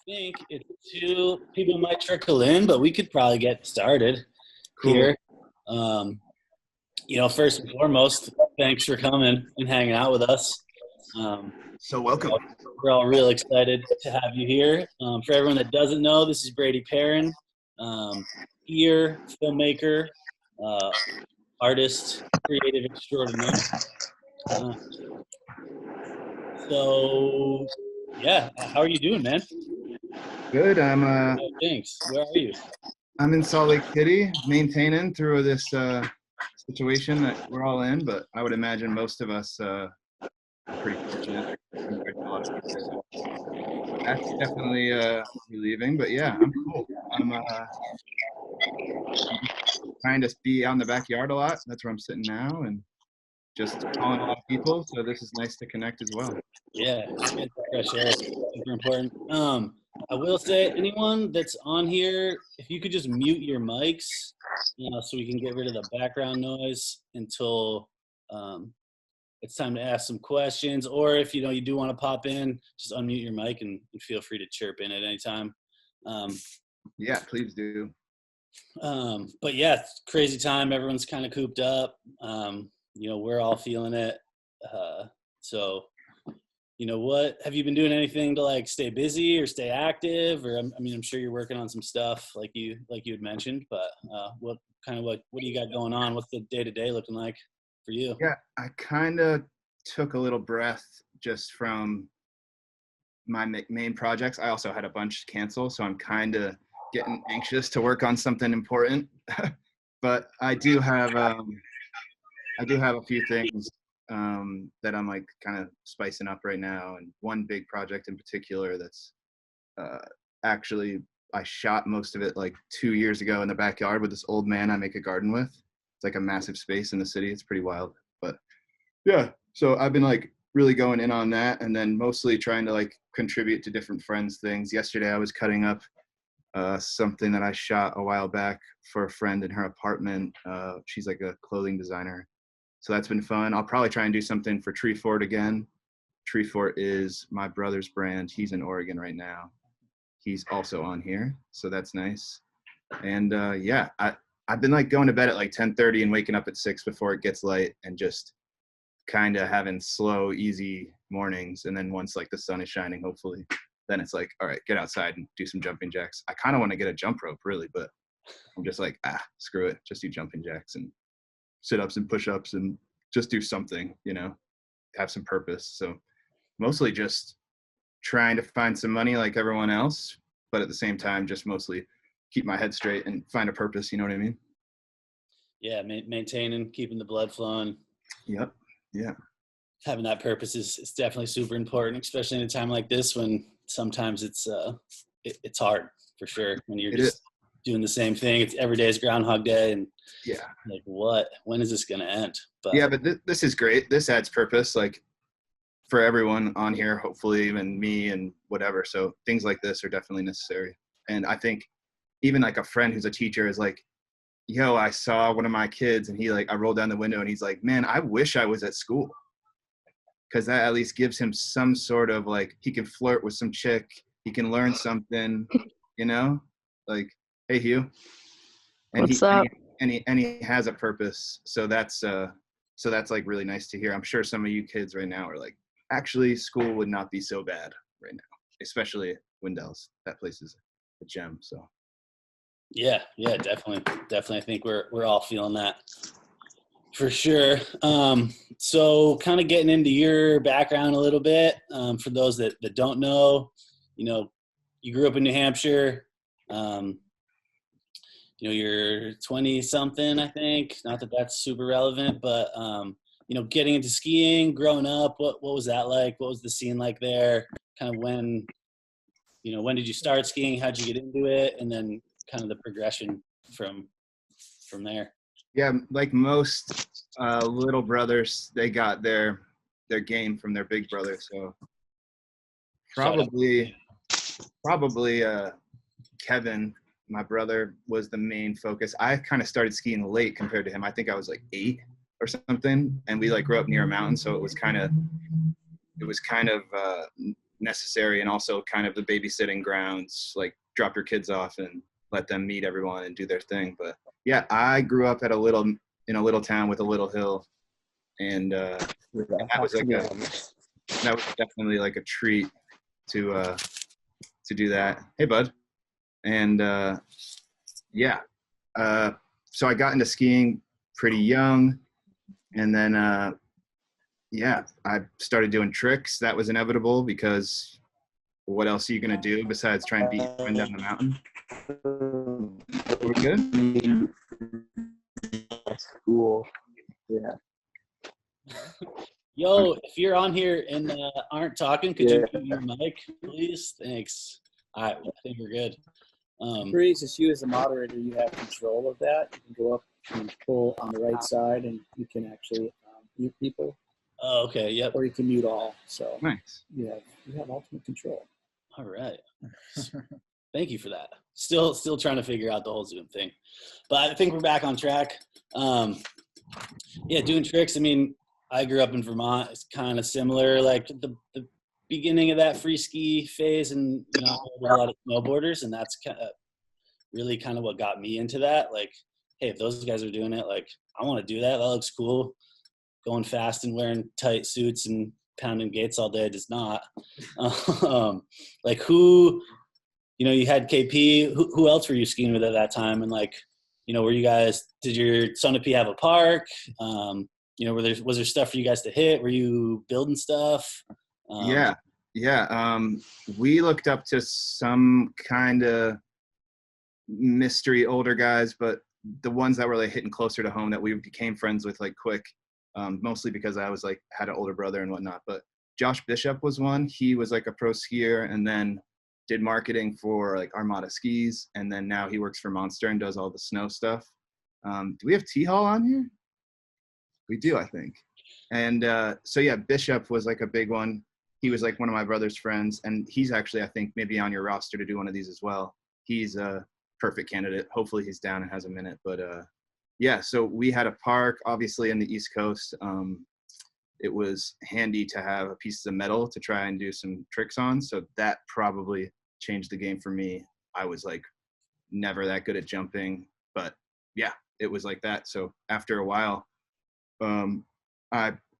think it's two people might trickle in, but we could probably get started Cool. here. Um, First and foremost, thanks for coming and hanging out with us. Um, So we're welcome. all, we're all real excited to have you here. For everyone that doesn't know, this is Brady Perron, um, here, filmmaker, uh, artist, creative extraordinaire. Uh, yeah, how are you doing, man? Good. Thanks. Where are you? I'm in Salt Lake City, maintaining through this situation that we're all in. But I would imagine most of us are pretty fortunate compared to a lot of people. So that's definitely relieving. But yeah, I'm cool. I'm trying to be out in the backyard a lot. That's where I'm sitting now, and just calling a lot of people. So this is nice to connect as well. Yeah, get the fresh air. Super important. I will say, anyone that's on here, if you could just mute your mics, so we can get rid of the background noise until it's time to ask some questions. Or if you do want to pop in, just unmute your mic and feel free to chirp in at any time. Yeah, please do. But yeah, crazy time. Everyone's kind of cooped up. We're all feeling it. So. What have you been doing? Anything to like stay busy or stay active? Or I'm sure you're working on some stuff like you had mentioned. But what do you got going on? What's the day to day looking like for you? Yeah, I kind of took a little breath just from my main projects. I also had a bunch cancel, so I'm kind of getting anxious to work on something important. But I do have a few things that I'm like kind of spicing up right now, and one big project in particular that's actually I shot most of it like 2 years ago in the backyard with this old man I make a garden with. It's like a massive space in the city. It's pretty wild, but yeah. So I've been like really going in on that, and then mostly trying to like contribute to different friends' things. Yesterday I was cutting up something that I shot a while back for a friend in her apartment. She's like a clothing designer. So that's been fun. I'll probably try and do something for Tree Fort again. Tree Fort is my brother's brand. He's in Oregon right now. He's also on here, so that's nice. And yeah, I've been like going to bed at like 10:30 and waking up at 6 before it gets light, and just kind of having slow, easy mornings. And then once like the sun is shining, hopefully, then it's like, all right, get outside and do some jumping jacks. I kind of want to get a jump rope really, but I'm just like, screw it, just do jumping jacks and sit-ups and push-ups and just do something, have some purpose. So mostly just trying to find some money like everyone else, but at the same time just mostly keep my head straight and find a purpose. You know what I mean? Yeah, maintaining, keeping the blood flowing. Yep. Yeah. Having that purpose is definitely super important, especially in a time like this when sometimes it's hard for sure when you're just doing the same thing. It's every day is Groundhog Day, and yeah, like when is this gonna end? But yeah, but this is great. This adds purpose, like for everyone on here, hopefully even me and whatever. So things like this are definitely necessary. And I think even like a friend who's a teacher is like, yo, I saw one of my kids and I rolled down the window and he's like, man, I wish I was at school. Cause that at least gives him some sort of like, he can flirt with some chick. He can learn something, like, hey, Hugh. And What's up? And he has a purpose. So that's like really nice to hear. I'm sure some of you kids right now are like, actually school would not be so bad right now, especially Wendell's. That place is a gem. So yeah, definitely. I think we're all feeling that for sure. So kind of getting into your background a little bit, for those that don't know, you grew up in New Hampshire. You're 20 something, I think. Not that that's super relevant, but getting into skiing, growing up, what was that like? What was the scene like there? Kind of when did you start skiing? How'd you get into it? And then kind of the progression from there. Yeah, like most little brothers, they got their game from their big brother. So probably Kevin, my brother, was the main focus. I kind of started skiing late compared to him. I think I was like 8 or something, and we like grew up near a mountain, so it was kind of necessary, and also kind of the babysitting grounds, like drop your kids off and let them meet everyone and do their thing. But yeah, I grew up in a little town with a little hill, and that was like that was definitely like a treat to do that. Hey, bud. And yeah, so I got into skiing pretty young, and then yeah, I started doing tricks. That was inevitable because what else are you gonna do besides try and beat your friend down the mountain? We're good. Cool. Yeah. Yo, if you're on here and aren't talking, could you Yeah. mute your mic, please? Thanks. All right, I think we're good. Brady, just you as a moderator, you have control of that. You can go up and pull on the right side, and you can actually mute people, Oh, okay. Yep. or you can mute all. So Nice. you have ultimate control. All right. Thank you for that. Still trying to figure out the whole Zoom thing, but I think we're back on track. Yeah, doing tricks. I mean, I grew up in Vermont. It's kind of similar, like the beginning of that free ski phase, and you know, I know a lot of snowboarders, and that's really kind of what got me into that. Like, hey, if those guys are doing it, like, I want to do that. That looks cool. Going fast and wearing tight suits and pounding gates all day does not. Like, who, you know, you had KP. Who else were you skiing with at that time? And like, you know, were you guys? Did your Son P have a park? You know, was there stuff for you guys to hit? Were you building stuff? Yeah. We looked up to some kind of mystery older guys, but the ones that were like hitting closer to home that we became friends with like quick, mostly because I was like had an older brother and whatnot. But Josh Bishop was one. He was like a pro skier and then did marketing for like Armada Skis, and then now he works for Monster and does all the snow stuff. Do we have T-Hall on here? We do, I think. And so yeah, Bishop was like a big one. He was like one of my brother's friends, and he's actually, I think, maybe on your roster to do one of these as well. He's a perfect candidate. Hopefully he's down and has a minute. But yeah, so we had a park, obviously, in the East Coast. It was handy to have a piece of metal to try and do some tricks on. So that probably changed the game for me. I was like never that good at jumping, but yeah, it was like that. So after a while,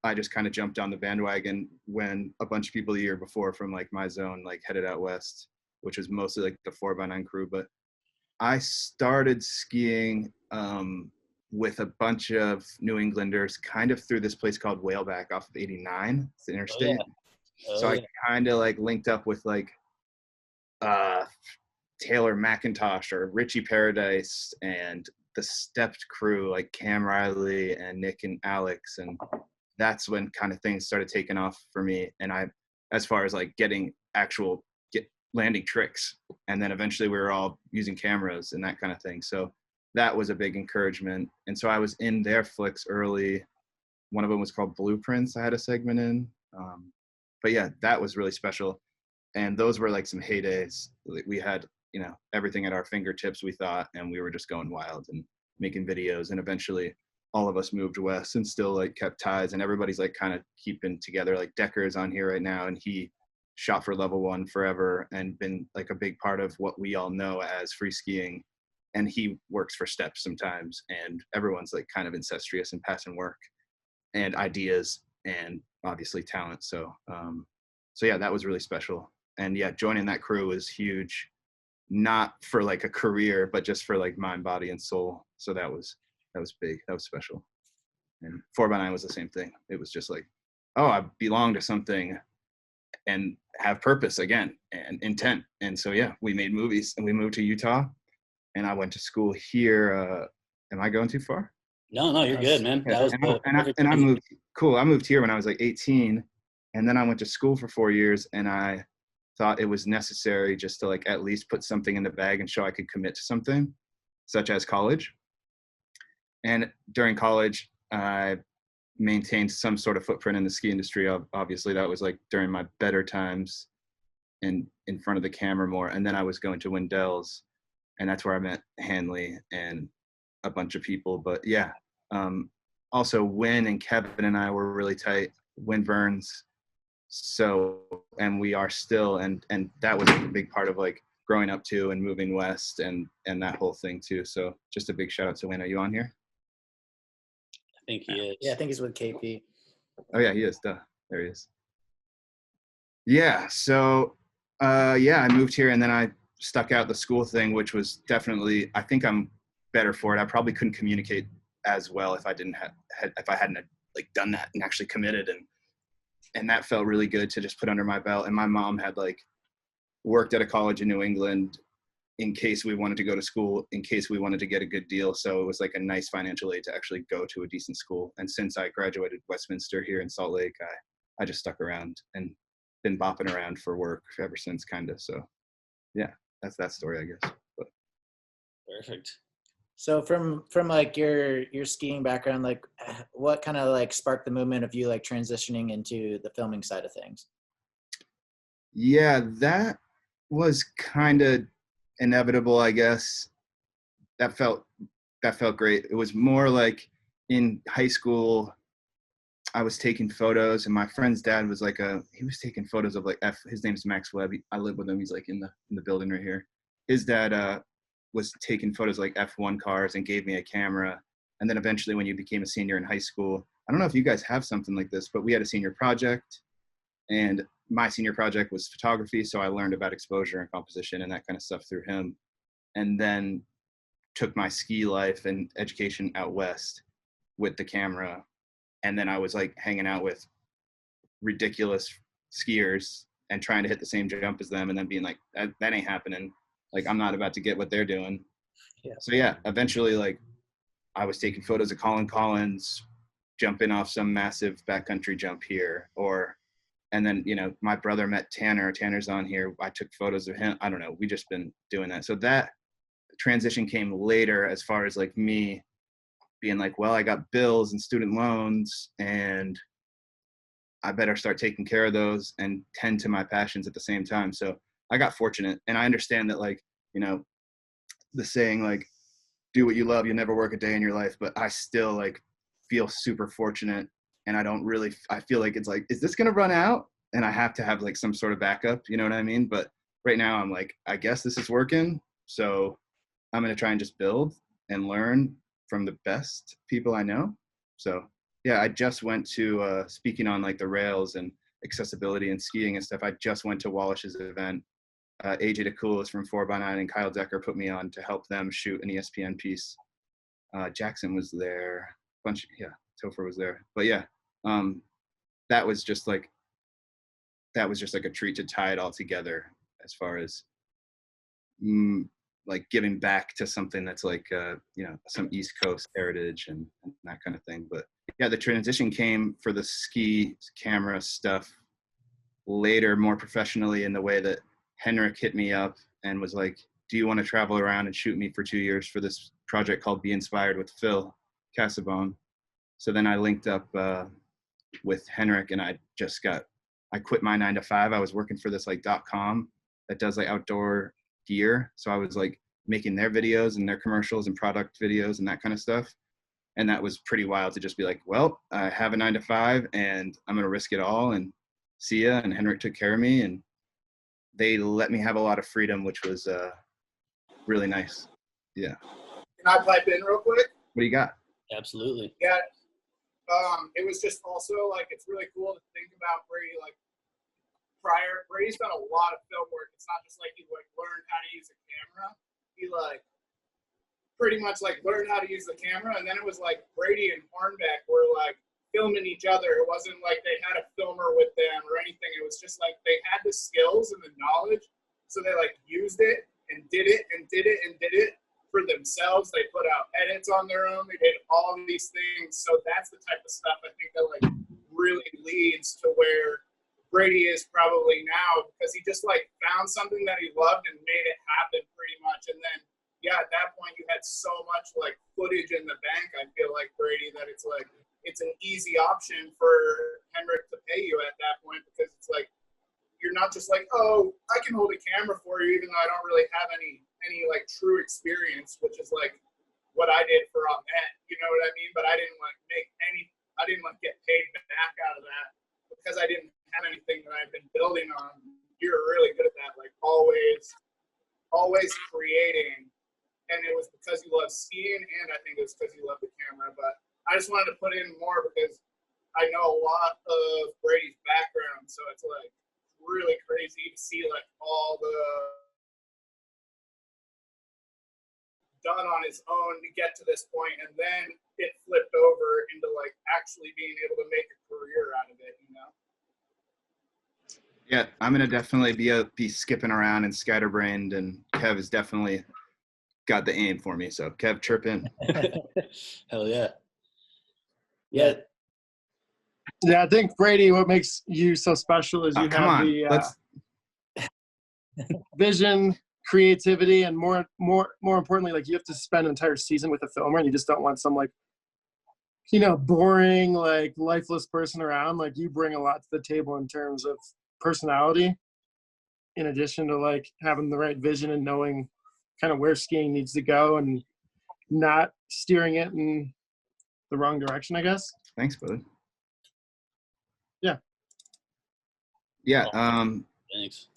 I just kind of jumped on the bandwagon when a bunch of people the year before from like my zone like headed out west, which was mostly like the 4x9 crew. But I started skiing with a bunch of New Englanders kind of through this place called Whaleback off of 89. It's the interstate. So I kind of like linked up with like Taylor McIntosh or Richie Paradise and the stepped crew like Cam Riley and Nick and Alex, and that's when kind of things started taking off for me. And I, as far as like getting actual landing tricks, and then eventually we were all using cameras and that kind of thing. So that was a big encouragement. And so I was in their flicks early. One of them was called Blueprints. I had a segment in, but yeah, that was really special. And those were like some heydays. We had, you know, everything at our fingertips, we thought, and we were just going wild and making videos. And eventually all of us moved west and still like kept ties, and everybody's like kind of keeping together. Like Decker's on here right now, and he shot for Level 1 forever and been like a big part of what we all know as free skiing. And he works for Steps sometimes, and everyone's like kind of incestuous and passing work and ideas and obviously talent. So so yeah, that was really special. And yeah, joining that crew was huge, not for like a career, but just for like mind, body, and soul. So that was big. That was special. And 4x9 was the same thing. It was just like, oh, I belong to something and have purpose again and intent. And so yeah, we made movies and we moved to Utah, and I went to school here. Am I going too far? No, you're good, man. Yeah, and I moved. Cool. I moved here when I was like 18, and then I went to school for 4 years, and I thought it was necessary just to like at least put something in the bag and show I could commit to something, such as college. And during college, I maintained some sort of footprint in the ski industry. Obviously, that was like during my better times and in front of the camera more. And then I was going to Wendell's, and that's where I met Hanley and a bunch of people. But yeah, also Win and Kevin and I were really tight. Win Burns, So, and we are still, and that was like a big part of like growing up too and moving west and that whole thing too. So just a big shout out to Wayne. Are you on here? I think he is. Yeah, I think he's with KP. Oh yeah, he is. Duh. There he is. Yeah. So, yeah, I moved here and then I stuck out the school thing, which was definitely, I think I'm better for it. I probably couldn't communicate as well if I didn't if I hadn't like done that and actually committed, and that felt really good to just put under my belt. And my mom had like worked at a college in New England in case we wanted to go to school, in case we wanted to get a good deal. So it was like a nice financial aid to actually go to a decent school. And since I graduated Westminster here in Salt Lake, I just stuck around and been bopping around for work ever since, kind of. So yeah, that's that story, I guess. But. Perfect. So from like your skiing background, like what kind of like sparked the movement of you like transitioning into the filming side of things? Yeah, that was kind of inevitable, I guess. That felt great. It was more like in high school, I was taking photos, and my friend's dad was like he was taking photos of like his name's Max Webb. I live with him. He's like in the building right here. His dad was taking photos like F1 cars and gave me a camera. And then eventually when you became a senior in high school, I don't know if you guys have something like this, but we had a senior project, and my senior project was photography. So I learned about exposure and composition and that kind of stuff through him. And then took my ski life and education out west with the camera. And then I was like hanging out with ridiculous skiers and trying to hit the same jump as them, and then being like, that ain't happening. Like, I'm not about to get what they're doing. Yeah. So yeah, eventually, like, I was taking photos of Colin Collins jumping off some massive backcountry jump here, and then, you know, my brother met Tanner. Tanner's on here. I took photos of him. I don't know. We just been doing that. So that transition came later, as far as like me being like, well, I got bills and student loans, and I better start taking care of those and tend to my passions at the same time. So I got fortunate, and I understand that, like, you know, the saying like, do what you love, you'll never work a day in your life. But I still like feel super fortunate, and I feel like it's like, is this going to run out? And I have to have like some sort of backup, you know what I mean? But right now I'm like, I guess this is working. So I'm going to try and just build and learn from the best people I know. So yeah, I just went to, speaking on like the rails and accessibility and skiing and stuff, I just went to Wallish's event. AJ DeCoulis from 4x9 and Kyle Decker put me on to help them shoot an ESPN piece. Jackson was there, Topher was there. But yeah, that was just like a treat to tie it all together, as far as like giving back to something that's like, you know, some East Coast heritage and that kind of thing. But yeah, the transition came for the ski camera stuff later, more professionally, in the way that Henrik hit me up and was like, do you want to travel around and shoot me for 2 years for this project called Be Inspired with Phil Casabon? So then I linked up with Henrik, and I quit my 9 to 5. I was working for this like .com that does like outdoor gear. So I was like making their videos and their commercials and product videos and that kind of stuff. And that was pretty wild to just be like, well, I have a 9 to 5 and I'm going to risk it all and see ya. And Henrik took care of me, and they let me have a lot of freedom, which was really nice. Yeah. Can I pipe in real quick? What do you got? Absolutely. Yeah. It was just also like, it's really cool to think about Brady, like Brady's done a lot of film work. It's not just like he like learned how to use a camera. He like pretty much like learned how to use the camera, and then it was like Brady and Hornbeck were like filming each other. It wasn't like they had a filmer with them or anything. It was just like they had the skills and the knowledge, so they like used it and did it and did it and did it for themselves. They put out edits on their own. They did all of these things. So that's the type of stuff I think that like really leads to where Brady is probably now, because he just like found something that he loved and made it happen pretty much. And then, yeah, at that point you had so much like footage in the bank, I feel like, Brady, that it's like, it's an easy option for Henrik to pay you at that point, because it's like, you're not just like, oh, I can hold a camera for you, even though I don't really have any like true experience, which is like what I did for Ahmet, you know what I mean? But I didn't like get paid back out of that, because I didn't anything that I've been building on, you're really good at that. Like always creating. And it was because you love skiing, and I think it was because you love the camera. But I just wanted to put in more because I know a lot of Brady's background, so it's like really crazy to see like all the done on his own to get to this point, and then it flipped over into like actually being able to make a career out of it, you know? Yeah, I'm gonna definitely be skipping around and scatterbrained, and Kev has definitely got the aim for me. So Kev, chirp in. Hell yeah. Yeah. Yeah, I think Brady, what makes you so special is you Come have on, the vision, creativity, and more importantly, like you have to spend an entire season with a filmer, and you just don't want some like, boring, like lifeless person around. Like you bring a lot to the table in terms of personality, in addition to like having the right vision and knowing kind of where skiing needs to go and not steering it in the wrong direction, I guess. Thanks, brother. Yeah. Yeah. Thanks.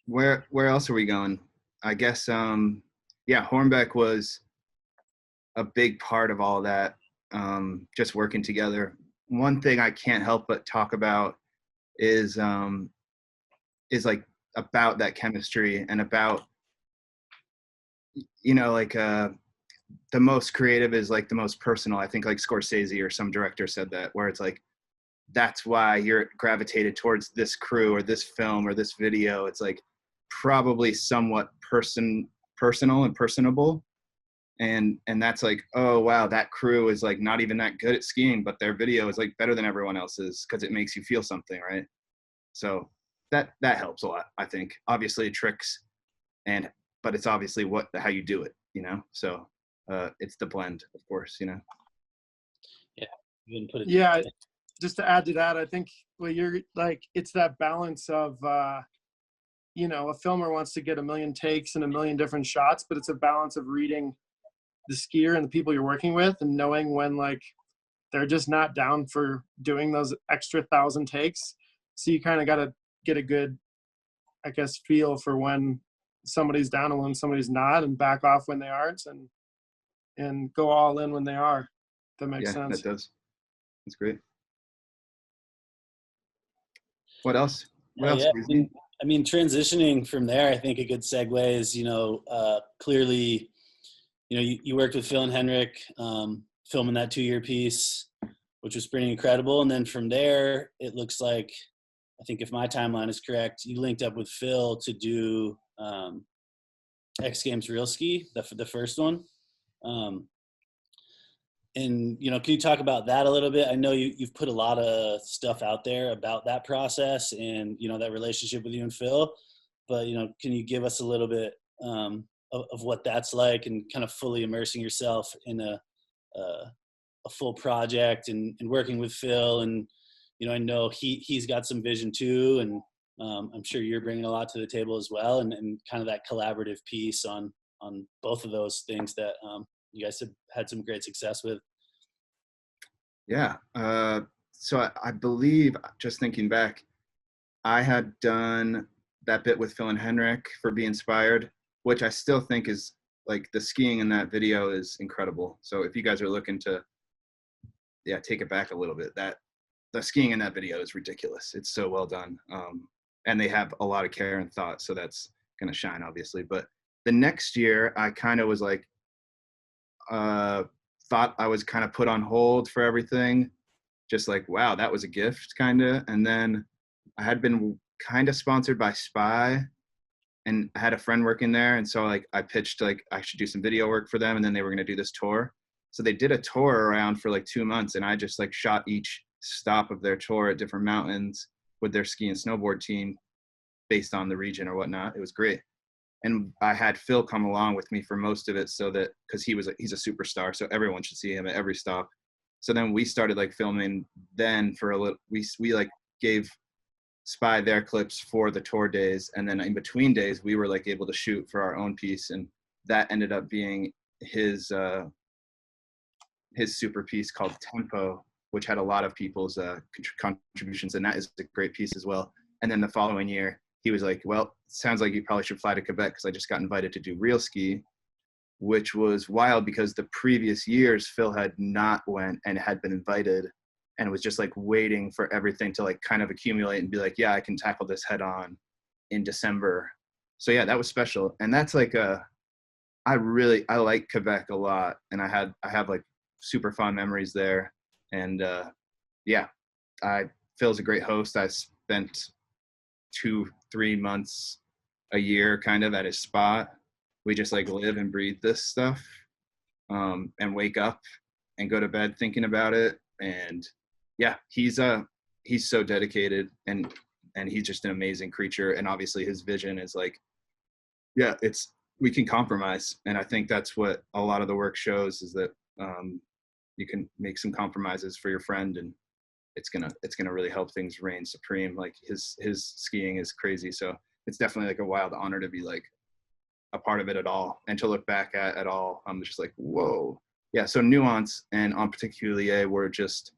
Where else are we going? I guess Hornbeck was a big part of all that. Just working together. One thing I can't help but talk about is like about that chemistry and about the most creative is like the most personal. I think like Scorsese or some director said that, where it's like that's why you're gravitated towards this crew or this film or this video. It's like probably somewhat personal and personable, and that's like, oh wow, that crew is like not even that good at skiing, but their video is like better than everyone else's because it makes you feel something, right? So that helps a lot, I think. Obviously tricks, but it's obviously how you do it, so it's the blend, of course, Yeah, you didn't put it. Yeah, just to add to that, I think you're like, it's that balance of a filmer wants to get a million takes and a million different shots, but it's a balance of reading the skier and the people you're working with and knowing when like they're just not down for doing those extra 1,000 takes. So you kind of got to get a good, I guess, feel for when somebody's down and when somebody's not, and back off when they aren't, and go all in when they are. If that makes sense. That does. That's great. What else? Yeah. I mean, transitioning from there, I think a good segue is, clearly, you worked with Phil and Henrik, filming that 2-year piece, which was pretty incredible. And then from there, it looks like, I think if my timeline is correct, you linked up with Phil to do X Games Real Ski, the first one. And, can you talk about that a little bit? I know you've put a lot of stuff out there about that process and, that relationship with you and Phil, but, can you give us a little bit of what that's like and kind of fully immersing yourself in a full project and working with Phil? And, I know he's got some vision too. And I'm sure you're bringing a lot to the table as well. And kind of that collaborative piece on both of those things that you guys have had some great success with. Yeah. So I believe, just thinking back, I had done that bit with Phil and Henrik for Be Inspired, which I still think is like the skiing in that video is incredible. So if you guys are looking to, take it back a little bit, that the skiing in that video is ridiculous. It's so well done. And they have a lot of care and thought. So that's going to shine, obviously. But the next year I kind of was like, thought I was kind of put on hold for everything. Just like, wow, that was a gift kind of. And then I had been kind of sponsored by Spy, and I had a friend working there. And so like I pitched like I should do some video work for them, and then they were going to do this tour. So they did a tour around for like 2 months, and I just like shot each stop of their tour at different mountains with their ski and snowboard team based on the region or whatnot. It was great. And I had Phil come along with me for most of it, so that because he's a superstar, so everyone should see him at every stop. So then we started like filming then for a little. We like gave Spy their clips for the tour days, and then in between days we were like able to shoot for our own piece, and that ended up being his super piece called Tempo, which had a lot of people's contributions, and that is a great piece as well. And then the following year, he was like, well, sounds like you probably should fly to Quebec because I just got invited to do Real Ski, which was wild because the previous years Phil had not went and had been invited and was just like waiting for everything to like kind of accumulate and be like, yeah, I can tackle this head on in December. So yeah, that was special. And that's like I like Quebec a lot, and I have like super fond memories there. And yeah, Phil's a great host. I spent 2-3 months a year kind of at his spot. We just like live and breathe this stuff, and wake up and go to bed thinking about it. And yeah, he's so dedicated, and he's just an amazing creature. And obviously his vision is like, yeah, we can compromise. And I think that's what a lot of the work shows, is that you can make some compromises for your friend, and it's gonna really help things reign supreme. Like his skiing is crazy, so it's definitely like a wild honor to be like a part of it at all, and to look back at all. I'm just like, whoa. Yeah, so Nuance and En Particulier were just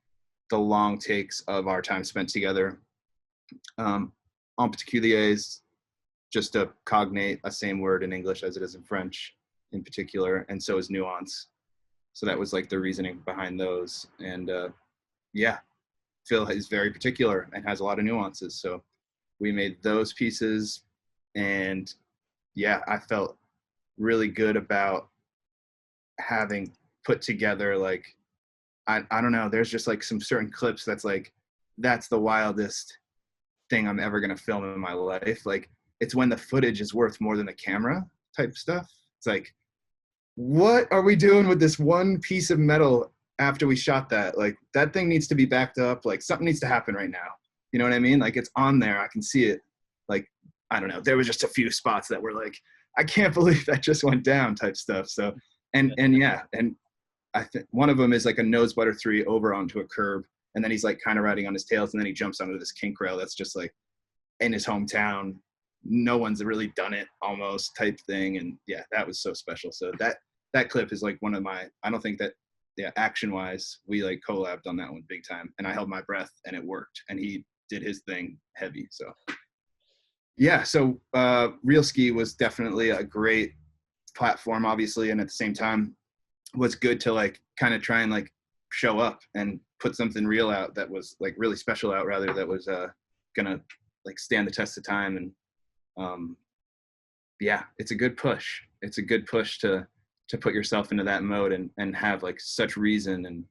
the long takes of our time spent together. En Particulier is just a cognate, a same word in English as it is in French in particular, and so is Nuance. So that was like the reasoning behind those. And yeah, Phil is very particular and has a lot of nuances. So we made those pieces, and yeah, I felt really good about having put together, like, I don't know, there's just like some certain clips that's like, that's the wildest thing I'm ever going to film in my life. Like, it's when the footage is worth more than the camera type stuff. It's like, what are we doing with this one piece of metal after we shot that? Like, that thing needs to be backed up. Like, something needs to happen right now. You know what I mean? Like, it's on there. I can see it. Like, I don't know. There was just a few spots that were like, I can't believe that just went down type stuff. So, and yeah. And I think one of them is like a nose butter 3 over onto a curb. And then he's like kind of riding on his tails. And then he jumps onto this kink rail. That's just like in his hometown. No one's really done it almost type thing. And yeah, that was so special. So that clip is like one of my, I don't think that, yeah, action wise, we like collabed on that one big time. And I held my breath and it worked. And he did his thing heavy. So yeah, so Real Ski was definitely a great platform, obviously. And at the same time, was good to like kind of try and like show up and put something real out that was like really special out, rather, that was gonna like stand the test of time. And yeah, it's a good push. It's a good push to put yourself into that mode and have like such reason and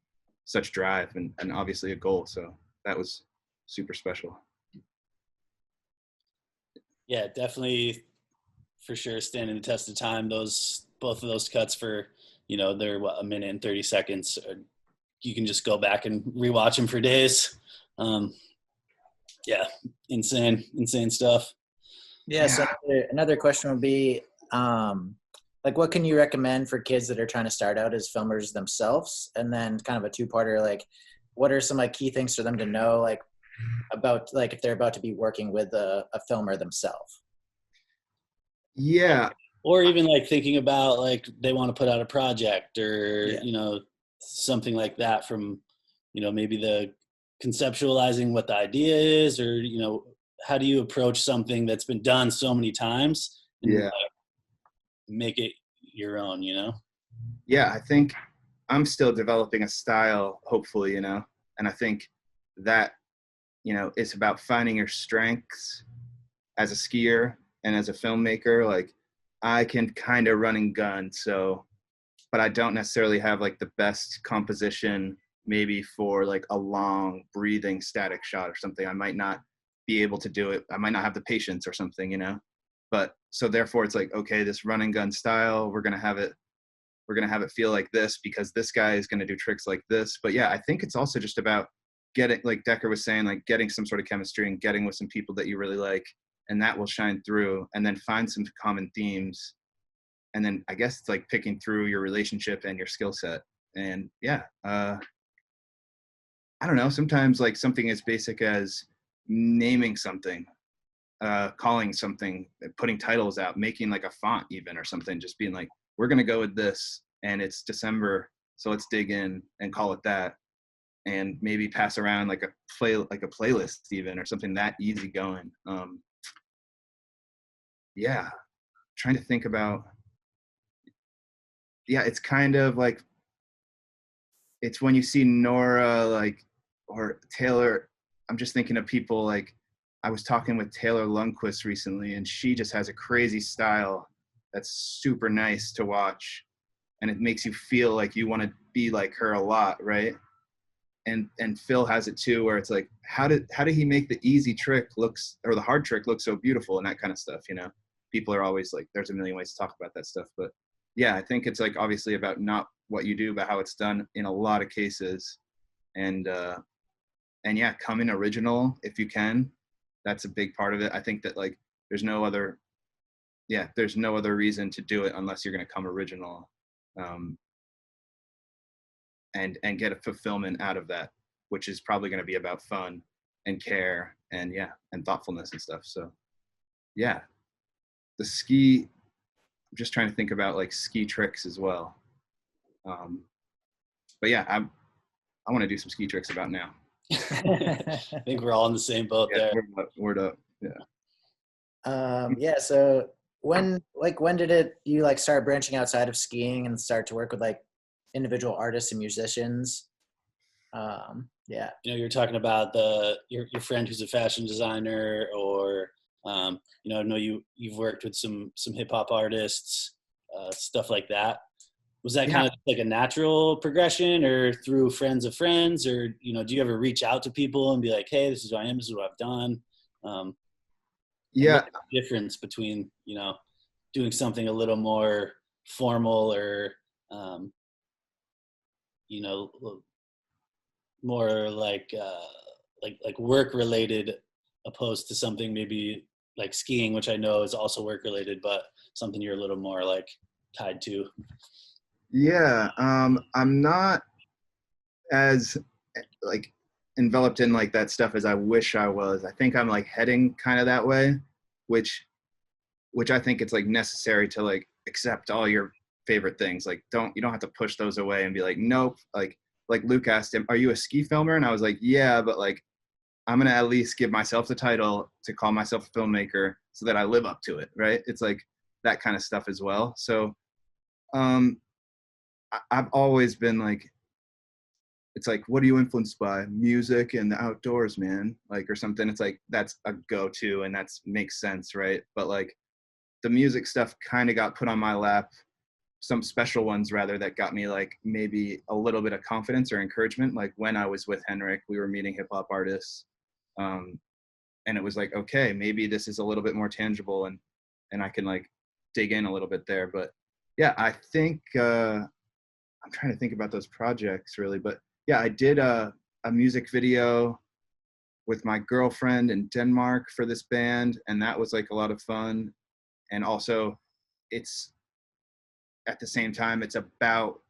such drive and obviously a goal. So that was super special. Yeah, definitely, for sure, standing the test of time. Both of those cuts for, they're a minute and 30 seconds. You can just go back and rewatch them for days. Yeah, insane stuff. Yeah. So another question would be, like, what can you recommend for kids that are trying to start out as filmers themselves? And then kind of a 2-parter, like, what are some like key things for them to know, like, about, like, if they're about to be working with a filmer themselves? Yeah. Or even like thinking about like they want to put out a project or, something like that, from, maybe the conceptualizing what the idea is, or, how do you approach something that's been done so many times and Yeah. make it your own, Yeah, I think I'm still developing a style, hopefully, and I think that, it's about finding your strengths as a skier and as a filmmaker. Like, I can kind of run and gun, but I don't necessarily have like the best composition maybe for like a long breathing static shot or something. I might not be able to do it. I might not have the patience or something, but so therefore it's like, okay, this run and gun style, we're going to have it feel like this because this guy is going to do tricks like this. But yeah, I think it's also just about getting, like Decker was saying, like getting some sort of chemistry and getting with some people that you really like, and that will shine through, and then find some common themes. And then I guess it's like picking through your relationship and your skill set. And yeah, I don't know, sometimes like something as basic as naming something, calling something, putting titles out, making like a font even or something, just being like, we're going to go with this and it's December, so let's dig in and call it that. and maybe pass around like a playlist even, or something that easy going. Yeah, trying to think about, yeah, it's kind of like, it's when you see Nora, like, or Taylor, I'm just thinking of people like, I was talking with Taylor Lundquist recently, and she just has a crazy style that's super nice to watch, and it makes you feel like you want to be like her a lot, right? And Phil has it too, where it's like, how did he make the easy trick looks, or the hard trick look so beautiful, and that kind of stuff, you know? People are always like, there's a million ways to talk about that stuff, but yeah, I think it's like obviously about not what you do, but how it's done in a lot of cases, and yeah, coming original if you can. That's a big part of it. I think that like there's no other reason to do it unless you're going to come original, and get a fulfillment out of that, which is probably going to be about fun and care and and thoughtfulness and stuff. So yeah, the ski, I'm just trying to think about like ski tricks as well. But yeah, I want to do some ski tricks about now. I think we're all in the same boat there. Word up. Yeah. So when did you like start branching outside of skiing and start to work with like individual artists and musicians? Yeah. You know, you're talking about your friend who's a fashion designer, or you know, I know you've worked with some hip hop artists, stuff like that. Was that kind of like a natural progression, or through friends of friends, or, you know, do you ever reach out to people and be like, hey, this is who I am, this is what I've done? What's the difference between, you know, doing something a little more formal, or, you know, more like work related, opposed to something maybe like skiing, which I know is also work related, but something you're a little more like tied to? Yeah, I'm not as like enveloped in like that stuff as I wish I was. I think I'm like heading kind of that way, which I think it's like necessary to like accept all your favorite things. Like you don't have to push those away and be like, nope. Like Luke asked him, are you a ski filmer? And I was like, yeah, but like I'm gonna at least give myself the title to call myself a filmmaker so that I live up to it, right? It's like that kind of stuff as well. So I've always been like, it's like, what are you influenced by? Music and the outdoors, man, like, or something. It's like, that's a go-to, and that's makes sense, right? But like the music stuff kind of got put on my lap, some special ones rather, that got me like maybe a little bit of confidence or encouragement. Like when I was with Henrik, we were meeting hip hop artists, and it was like, okay, maybe this is a little bit more tangible, and I can like dig in a little bit there. But yeah, I think I'm trying to think about those projects really, but yeah, I did a music video with my girlfriend in Denmark for this band, and that was like a lot of fun. And also, it's at the same time, it's about,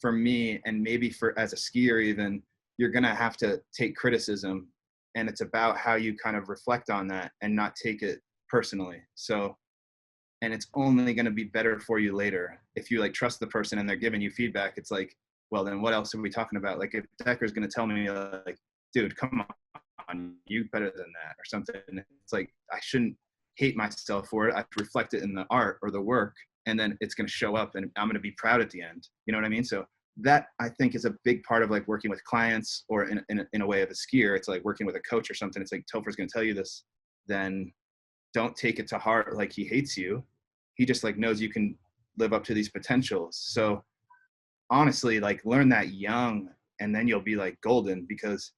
for me, and maybe for as a skier even, you're gonna have to take criticism, and it's about how you kind of reflect on that and not take it personally. So, and it's only going to be better for you later if you like trust the person and they're giving you feedback. It's like, well, then what else are we talking about? Like if Decker's going to tell me like, dude, come on, you better than that or something. It's like, I shouldn't hate myself for it. I have to reflect it in the art or the work, and then it's going to show up and I'm going to be proud at the end. You know what I mean? So that, I think, is a big part of like working with clients, or in a way of a skier. It's like working with a coach or something. It's like, Topher's going to tell you this, then don't take it to heart like he hates you. He just like knows you can live up to these potentials. So honestly, like learn that young, and then you'll be like golden, because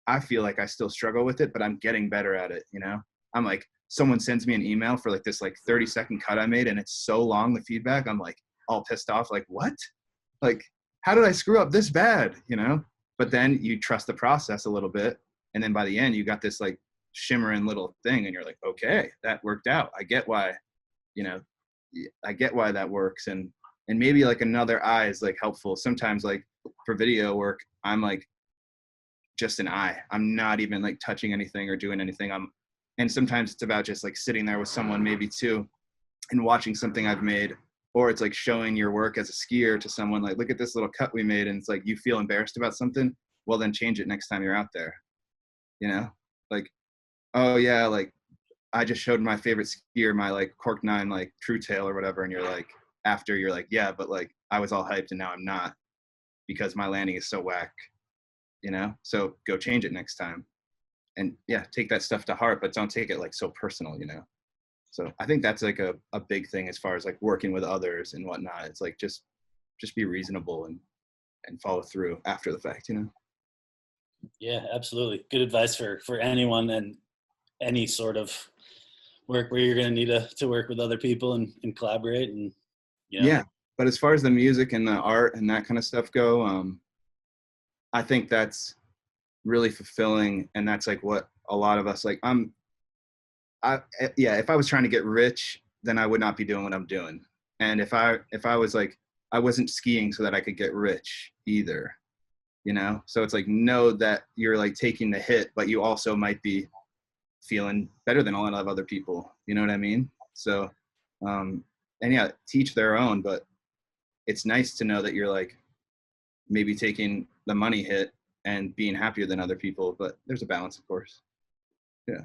I feel like I still struggle with it, but I'm getting better at it. You know, I'm like, someone sends me an email for like this like 30-second cut I made, and it's so long, the feedback, I'm like all pissed off. Like, what? Like, how did I screw up this bad? You know? But then you trust the process a little bit, and then by the end you got this like shimmering little thing, and you're like, okay, that worked out. I get why, you know, I get why that works. And maybe like another eye is like helpful. Sometimes like for video work, I'm like just an eye. I'm not even like touching anything or doing anything. And sometimes it's about just like sitting there with someone maybe too, and watching something I've made, or it's like showing your work as a skier to someone, like, look at this little cut we made. And it's like, you feel embarrassed about something. well, then change it next time you're out there, you know? Like, oh yeah, like I just showed my favorite skier my like Cork 9 like True Tail or whatever, and you're like, after you're like, yeah, but like I was all hyped and now I'm not because my landing is so whack, you know? So go change it next time. And yeah, take that stuff to heart, but don't take it like so personal, you know? So I think that's like a big thing as far as like working with others and whatnot. It's like just be reasonable and follow through after the fact, you know? Yeah, absolutely. Good advice for anyone and any sort of work where you're going to need to work with other people and collaborate and, you know. Yeah. But as far as the music and the art and that kind of stuff go, I think that's really fulfilling. And that's like what a lot of us like, if I was trying to get rich, then I would not be doing what I'm doing. And if I was like, I wasn't skiing so that I could get rich either, you know? So it's like, know that you're like taking the hit, but you also might be feeling better than a lot of other people. You know what I mean? So, and yeah, teach their own, but it's nice to know that you're like maybe taking the money hit and being happier than other people, but there's a balance, of course. Yeah.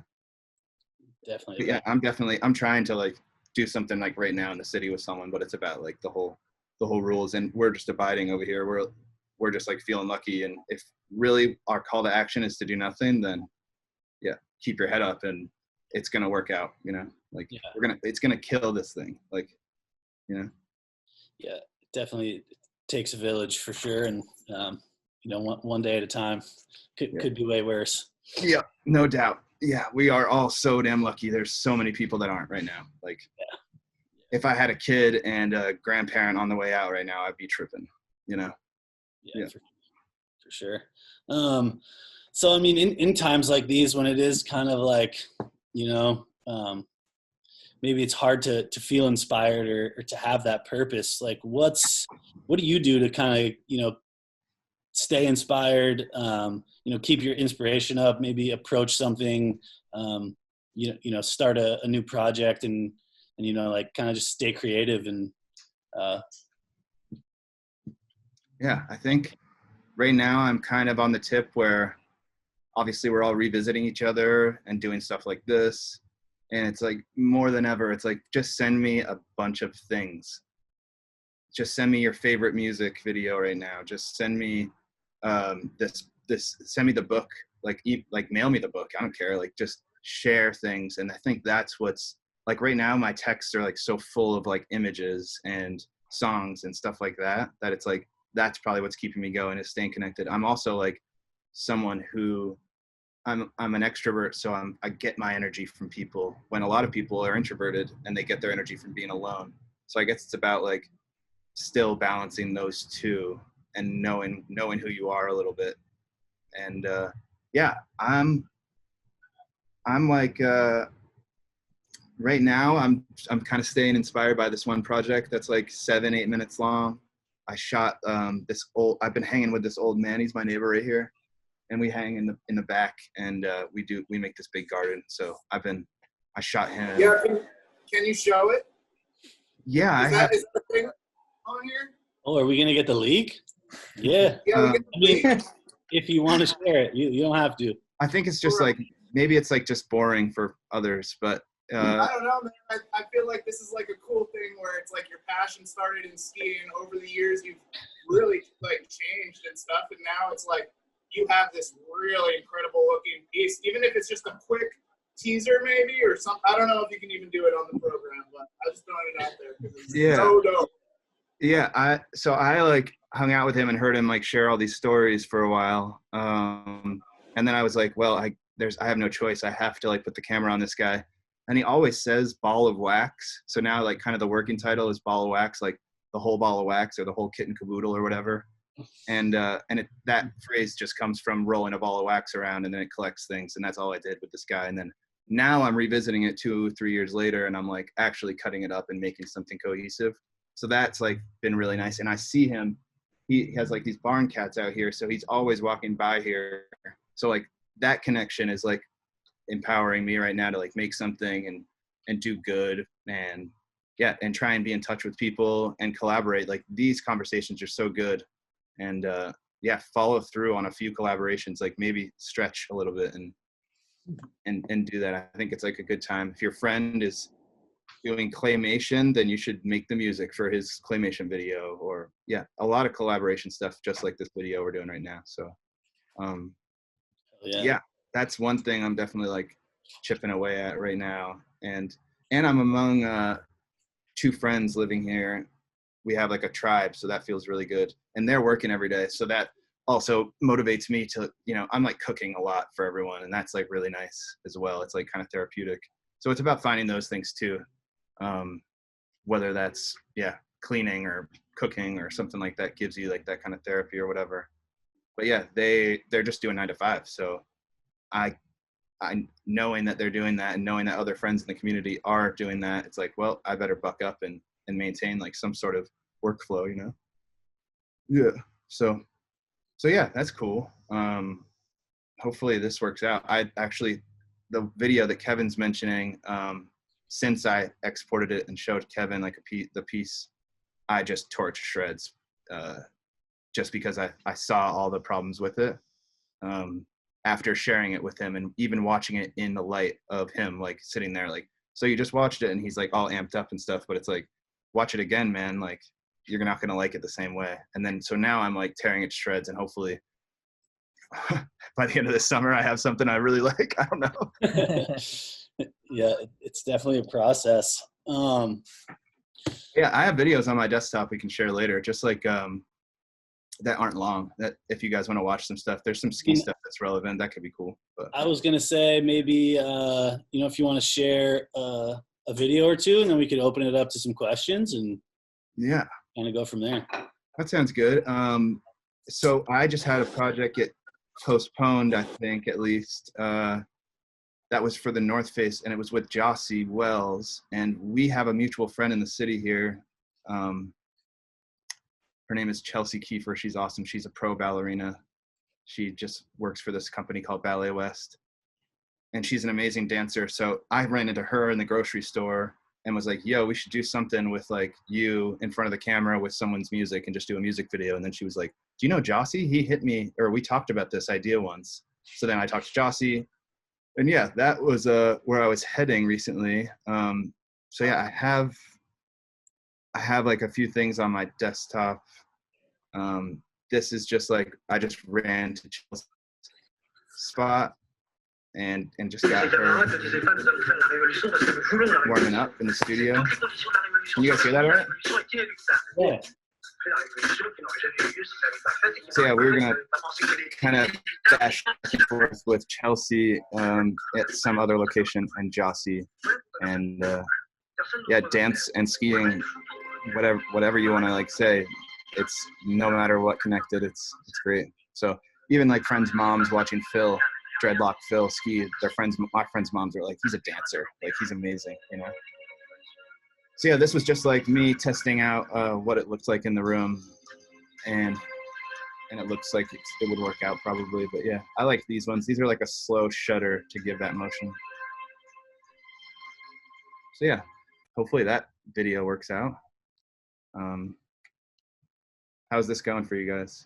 Definitely. But yeah, I'm trying to like do something like right now in the city with someone, but it's about like the whole rules, and we're just abiding over here. We're just like feeling lucky. And if really our call to action is to do nothing, then yeah, keep your head up and it's going to work out, you know, like it's going to kill this thing. Like, you know? Yeah, definitely takes a village for sure. And, you know, one day at a time could be way worse. Yeah, no doubt. Yeah, we are all so damn lucky. There's so many people that aren't right now. Like, if I had a kid and a grandparent on the way out right now, I'd be tripping, you know? Yeah. For sure. So, I mean, in times like these, when it is kind of like, you know, maybe it's hard to feel inspired or to have that purpose. Like what do you do to kind of, you know, stay inspired, you know, keep your inspiration up, maybe approach something, you know, start a new project and, you know, like kind of just stay creative and, yeah, I think right now I'm kind of on the tip where obviously we're all revisiting each other and doing stuff like this. And it's like more than ever, it's like, just send me a bunch of things. Just send me your favorite music video right now. Just send me send me the book, like mail me the book. I don't care. Like just share things. And I think that's what's like right now, my texts are like so full of like images and songs and stuff like that, that it's like, that's probably what's keeping me going, is staying connected. I'm also like someone who I'm an extrovert, so I get my energy from people, when a lot of people are introverted and they get their energy from being alone. So I guess it's about like still balancing those two and knowing who you are a little bit. And yeah, I'm like right now I'm kind of staying inspired by this one project that's like 7-8 minutes long. I shot I've been hanging with this old man. He's my neighbor right here. And we hang in the back, and we make this big garden. So I shot him. Yeah, can you show it? Yeah, is that a thing on here? Oh, are we gonna get the leak? Yeah. Yeah, we get the leak. If you want to share it, you don't have to. I think it's just like, maybe it's like just boring for others, but I don't know, man. I feel like this is like a cool thing where it's like your passion started in skiing. Over the years, you've really like changed and stuff, and now it's like you have this really incredible looking piece, even if it's just a quick teaser maybe or something. I don't know if you can even do it on the program, but I just throwing it out there because it's so dope. Yeah, I like hung out with him and heard him like share all these stories for a while. And then I was like, well, I have no choice. I have to like put the camera on this guy. And he always says ball of wax. So now like kind of the working title is ball of wax, like the whole ball of wax or the whole kit and caboodle or whatever. And that phrase just comes from rolling a ball of wax around and then it collects things. And that's all I did with this guy. And then now I'm revisiting it 2-3 years later and I'm like actually cutting it up and making something cohesive. So that's like been really nice. And I see him, he has like these barn cats out here. So he's always walking by here. So like that connection is like empowering me right now to like make something and do good and yeah, and try and be in touch with people and collaborate. Like these conversations are so good. And yeah, follow through on a few collaborations, like maybe stretch a little bit and do that. I think it's like a good time. If your friend is doing claymation, then you should make the music for his claymation video, or yeah, a lot of collaboration stuff, just like this video we're doing right now. So yeah, that's one thing I'm definitely like chipping away at right now. And I'm among 2 friends living here. We have like a tribe, so that feels really good. And they're working every day, so that also motivates me to, I'm like cooking a lot for everyone, and that's like really nice as well. It's like kind of therapeutic. So it's about finding those things too, whether that's cleaning or cooking or something like that gives you like that kind of therapy or whatever. But yeah, they're just doing 9 to 5. So I knowing that they're doing that and knowing that other friends in the community are doing that, it's like, well, I better buck up and maintain like some sort of workflow, Yeah. So yeah, that's cool. Hopefully this works out. The video that Kevin's mentioning, since I exported it and showed Kevin like the piece, I just tore it to shreds, just because I saw all the problems with it. After sharing it with him and even watching it in the light of him, like sitting there, like, so you just watched it and he's like all amped up and stuff, but it's like, watch it again, man. Like, you're not going to like it the same way. And then, so now I'm like tearing it to shreds, and hopefully by the end of the summer, I have something I really like. I don't know. Yeah, it's definitely a process. Yeah, I have videos on my desktop we can share later, just like, that aren't long, that if you guys want to watch some stuff, there's some ski stuff that's relevant, that could be cool. But I was gonna say maybe if you want to share a video or two, and then we could open it up to some questions and yeah, kind of go from there. that sounds good. So I just had a project get postponed, I think, at least, that was for the North Face, and it was with Jossie Wells, and we have a mutual friend in the city here. Her name is Chelsea Kiefer. She's awesome. She's a pro ballerina. She just works for this company called Ballet West. And she's an amazing dancer. So I ran into her in the grocery store and was like, yo, we should do something with like you in front of the camera with someone's music and just do a music video. And then she was like, do you know Jossie? He hit me, or we talked about this idea once. So then I talked to Jossie. And yeah, that was where I was heading recently. So yeah, I have like a few things on my desktop. This is just like, I just ran to Chelsea's spot and just got her warming up in the studio. Can you guys hear that all right? Yeah. So yeah, we were gonna kind of dash back and forth with Chelsea at some other location and Jossie, and yeah, dance and skiing, whatever you want to like say. It's no matter what connected, it's great. So even like friends' moms watching Phil, Dreadlock Phil ski, my friends' moms are like, he's a dancer, like he's amazing, So yeah, this was just like me testing out what it looked like in the room, and it looks like it would work out probably. But yeah, I like these ones. These are like a slow shutter to give that motion. So yeah, hopefully that video works out. How's this going for you guys?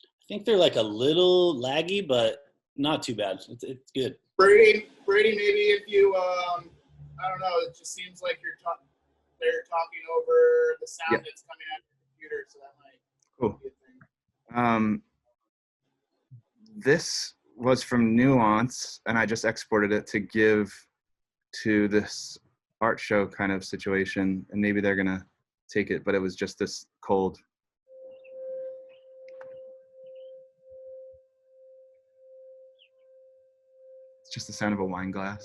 I think they're like a little laggy, but not too bad. It's good. Brady, maybe if you, I don't know, it just seems like they're talking over the sound that's coming out of your computer, so that might be a thing. This was from Nuance, and I just exported it to give to this art show kind of situation, and maybe they're gonna take it, but it was just this cold. It's just the sound of a wine glass.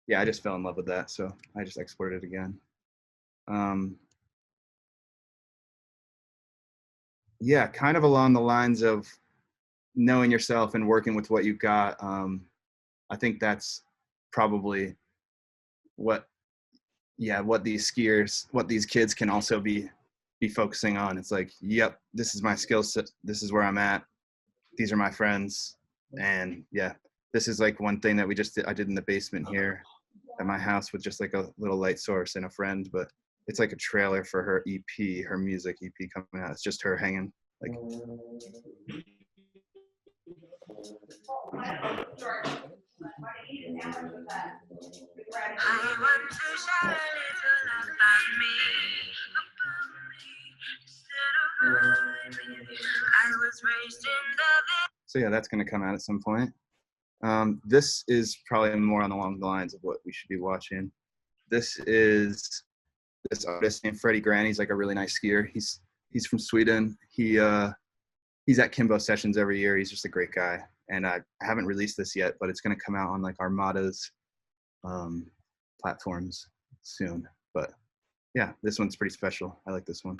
Yeah, I just fell in love with that, so I just exported it again. Yeah, kind of along the lines of knowing yourself and working with what you've got. I think that's probably what these kids can also be focusing on. It's like, yep, this is my skill set. This is where I'm at. These are my friends. And yeah, this is like one thing that I did in the basement here. at my house with just like a little light source and a friend, but it's like a trailer for her EP, her music EP coming out. It's just her hanging like. So yeah, that's going to come out at some point. This is probably more along the lines of what we should be watching. This is this artist named Freddie Gran. He's like a really nice skier. He's from Sweden. He's at Kimbo Sessions every year. He's just a great guy. And I haven't released this yet, but it's going to come out on like Armada's platforms soon. But yeah, this one's pretty special. I like this one.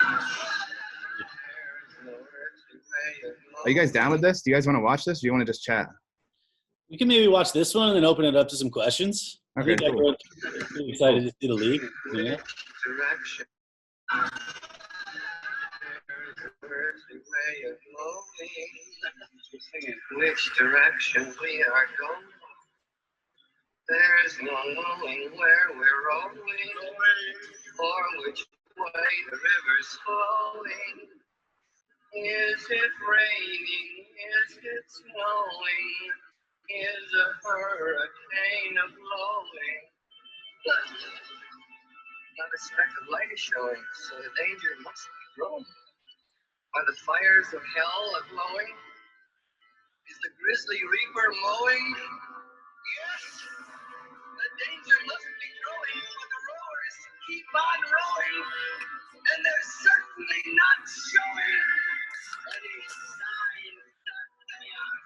Are you guys down with this? Do you guys want to watch this? Or do you want to just chat? We can maybe watch this one and then open it up to some questions. Okay, I think cool. everyone's pretty excited to see the league. Yeah. Which direction we are going? There's no knowing where we're rolling, or which way the river's flowing. Is it raining? Is it snowing? Is a hurricane blowing? Not a speck of light is showing, so the danger must be growing. Are the fires of hell a-glowing? Is the grisly reaper mowing? Yes, the danger must be growing for the rowers to keep on rowing, and they're certainly not showing any signs that they are.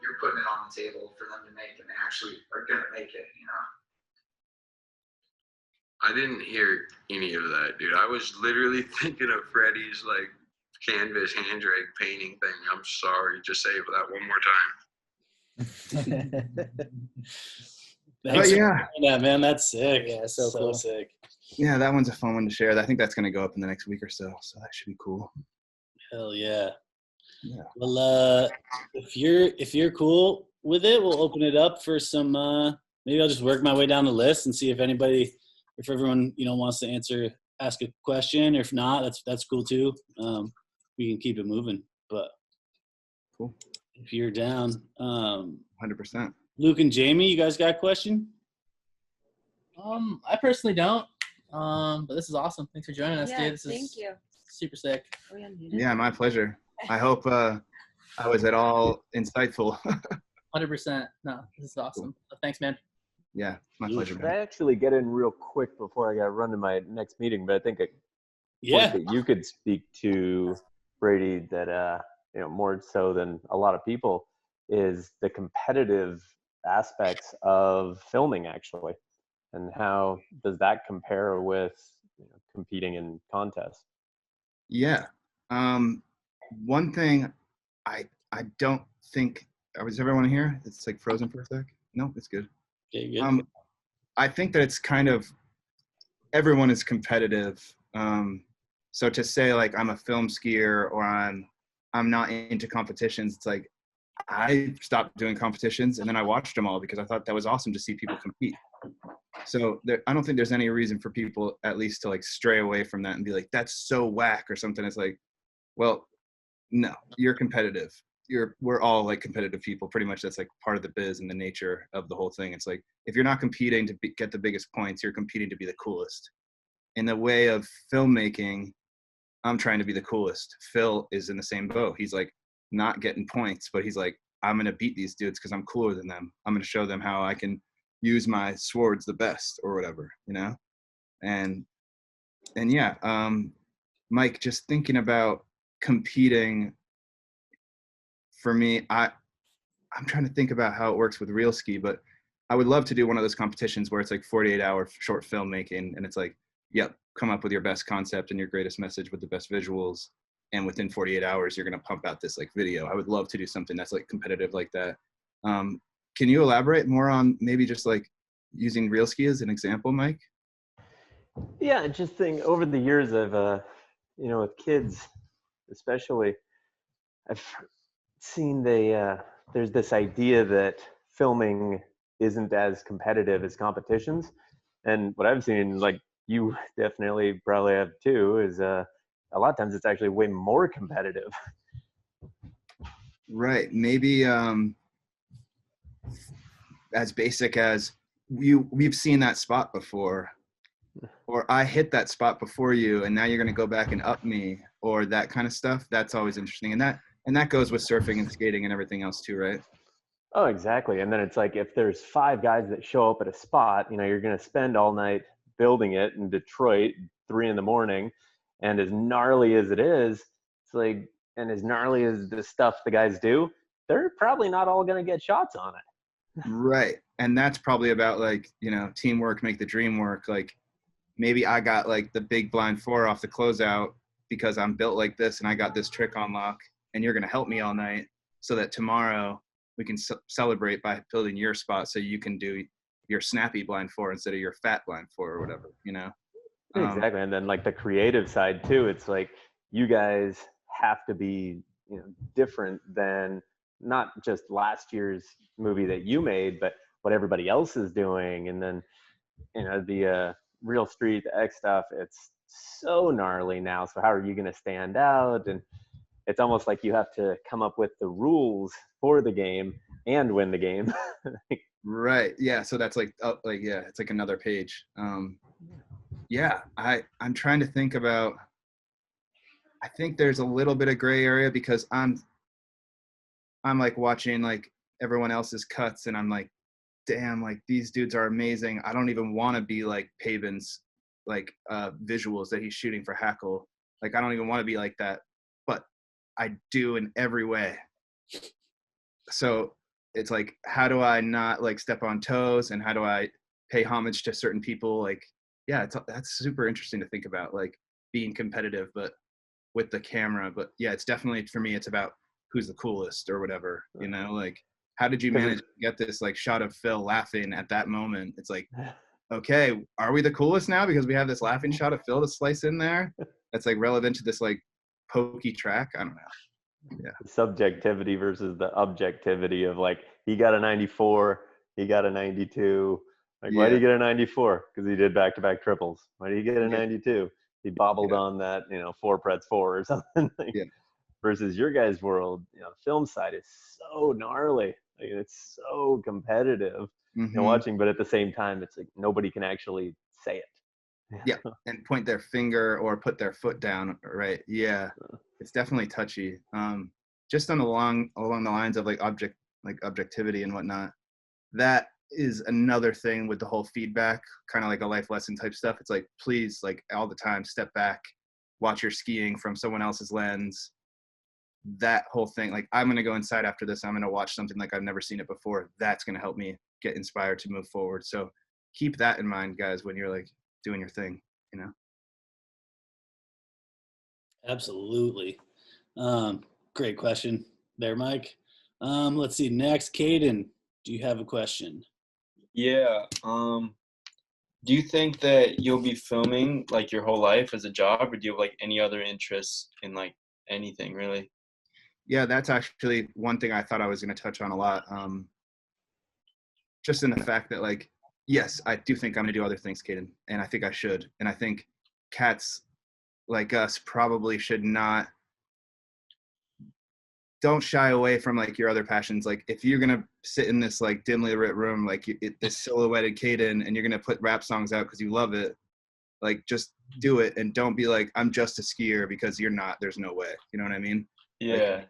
You're putting it on the table for them to make, and they actually are gonna make it, you know? I didn't hear any of that, dude. I was literally thinking of Freddie's like canvas hand drag painting thing. I'm sorry. Just say that one more time. Thanks But yeah. for doing that, man. That's sick. Yeah, so cool. Sick. Yeah, that one's a fun one to share. I think that's going to go up in the next week or so. So that should be cool. Hell yeah. Yeah. Well, if you're cool with it, we'll open it up for some. Maybe I'll just work my way down the list and see if everyone wants to ask a question. Or if not, that's cool too. We can keep it moving. But Cool. If you're down, 100%. Luke and Jamie, you guys got a question? I personally don't. But this is awesome. Thanks for joining us, dude. This is thank you. super sick. Yeah, my pleasure. I hope I was at all insightful. 100%. No, this is awesome. Thanks, man. Yeah, my pleasure, Can I man. actually get in real quick before I got to run to my next meeting? But I think point that you could speak to, Brady, that more so than a lot of people, is the competitive aspects of filming, actually, and how does that compare with competing in contests? Yeah. One thing I don't think is everyone here? It's like frozen for a sec. No, it's good. Okay, good. I think that it's kind of everyone is competitive. So to say like I'm a film skier or I'm not into competitions, it's like I stopped doing competitions and then I watched them all because I thought that was awesome to see people compete. So I don't think there's any reason for people at least to like stray away from that and be like, that's so whack or something. It's like, well, no, you're competitive. We're all like competitive people. Pretty much that's like part of the biz and the nature of the whole thing. It's like, if you're not competing to get the biggest points, you're competing to be the coolest. In the way of filmmaking, I'm trying to be the coolest. Phil is in the same boat. He's like not getting points, but he's like, I'm going to beat these dudes because I'm cooler than them. I'm going to show them how I can use my swords the best or whatever, you know? And yeah, Mike, just thinking about competing, for me, I'm trying to think about how it works with Real Ski, but I would love to do one of those competitions where it's like 48-hour short filmmaking and it's like, yep, come up with your best concept and your greatest message with the best visuals. And within 48 hours, you're going to pump out this like video. I would love to do something that's like competitive like that. Can you elaborate more on maybe just like using Real Ski as an example, Mike? Yeah, just think over the years of, with kids, especially, I've seen there's this idea that filming isn't as competitive as competitions. And what I've seen, like you definitely probably have too, is a lot of times it's actually way more competitive. Right. Maybe as basic as we've seen that spot before, or I hit that spot before you and now you're going to go back and up me, or that kind of stuff. That's always interesting. And that goes with surfing and skating and everything else too, right? Oh, exactly. And then it's like, if there's 5 guys that show up at a spot, you're going to spend all night building it in Detroit, 3 a.m. And as gnarly as it is, it's like, and as gnarly as the stuff the guys do, they're probably not all going to get shots on it. Right. And that's probably about like, teamwork, make the dream work. Like maybe I got like the big blind 4 off the closeout because I'm built like this and I got this trick on lock and you're going to help me all night so that tomorrow we can celebrate by building your spot so you can do your snappy blind 4 instead of your fat blind 4 or whatever, Exactly. And then like the creative side too, it's like you guys have to be, different than not just last year's movie that you made, but what everybody else is doing. And then, the Real Street, the X stuff, it's so gnarly now. So how are you going to stand out? And it's almost like you have to come up with the rules for the game and win the game. Right. Yeah. So that's like, yeah, it's like another page. Yeah. I'm trying to think about, I think there's a little bit of gray area because I'm like watching like everyone else's cuts and I'm like, damn, like these dudes are amazing. I don't even want to be like Paven's like visuals that he's shooting for Hackle. Like, I don't even want to be like that, but I do in every way. So it's like, how do I not like step on toes and how do I pay homage to certain people? Like, yeah, that's super interesting to think about, like being competitive, but with the camera. But yeah, it's definitely, for me, it's about who's the coolest or whatever, like, how did you manage to get this like shot of Phil laughing at that moment? It's like, okay, are we the coolest now because we have this laughing shot of Phil to slice in there that's like relevant to this like pokey track? I don't know. Yeah. Subjectivity versus the objectivity of like, he got a 94, he got a 92. Like, why did he get a 94? Because he did back-to-back triples. Why did he get a 92? He bobbled on that, 4 Preds 4 or something. Yeah. Versus your guys' world, the film side is so gnarly. Like, it's so competitive, watching, but at the same time, it's like nobody can actually say it. Yeah, and point their finger or put their foot down, right? Yeah, it's definitely touchy. Just along the lines of like objectivity and whatnot. That is another thing with the whole feedback, kind of like a life lesson type stuff. It's like, please, like all the time, step back, watch your skiing from someone else's lens. That whole thing, like, I'm gonna go inside after this. I'm gonna watch something like I've never seen it before. That's gonna help me get inspired to move forward. So keep that in mind, guys, when you're like doing your thing, Absolutely. Great question there, Mike. Let's see. Next, Caden, do you have a question? Yeah. Do you think that you'll be filming like your whole life as a job, or do you have like any other interests in like anything really? Yeah, that's actually one thing I thought I was going to touch on a lot. Just in the fact that, like, yes, I do think I'm going to do other things, Caden, and I think I should. And I think cats like us probably should not. Don't shy away from like your other passions. Like, if you're gonna sit in this like dimly lit room, like this silhouetted Caden, and you're gonna put rap songs out because you love it, like just do it, and don't be like, I'm just a skier, because you're not. There's no way. You know what I mean? Yeah. Like,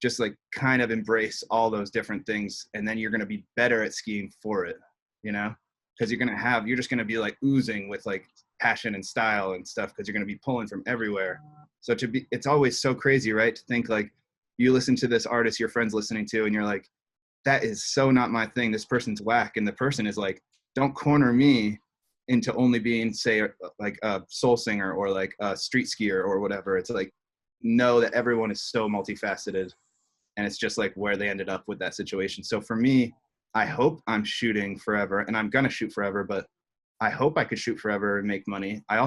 just like kind of embrace all those different things, and then you're gonna be better at skiing for it. You know, because you're just gonna be like oozing with like passion and style and stuff, because you're gonna be pulling from everywhere. So it's always so crazy, right? To think like, you listen to this artist your friend's listening to, and you're like, that is so not my thing. This person's whack. And the person is like, don't corner me into only being, say, like a soul singer or like a street skier or whatever. It's like, know that everyone is so multifaceted, and it's just like where they ended up with that situation. So for me, I hope I'm shooting forever, and I'm going to shoot forever, but I hope I could shoot forever and make money. I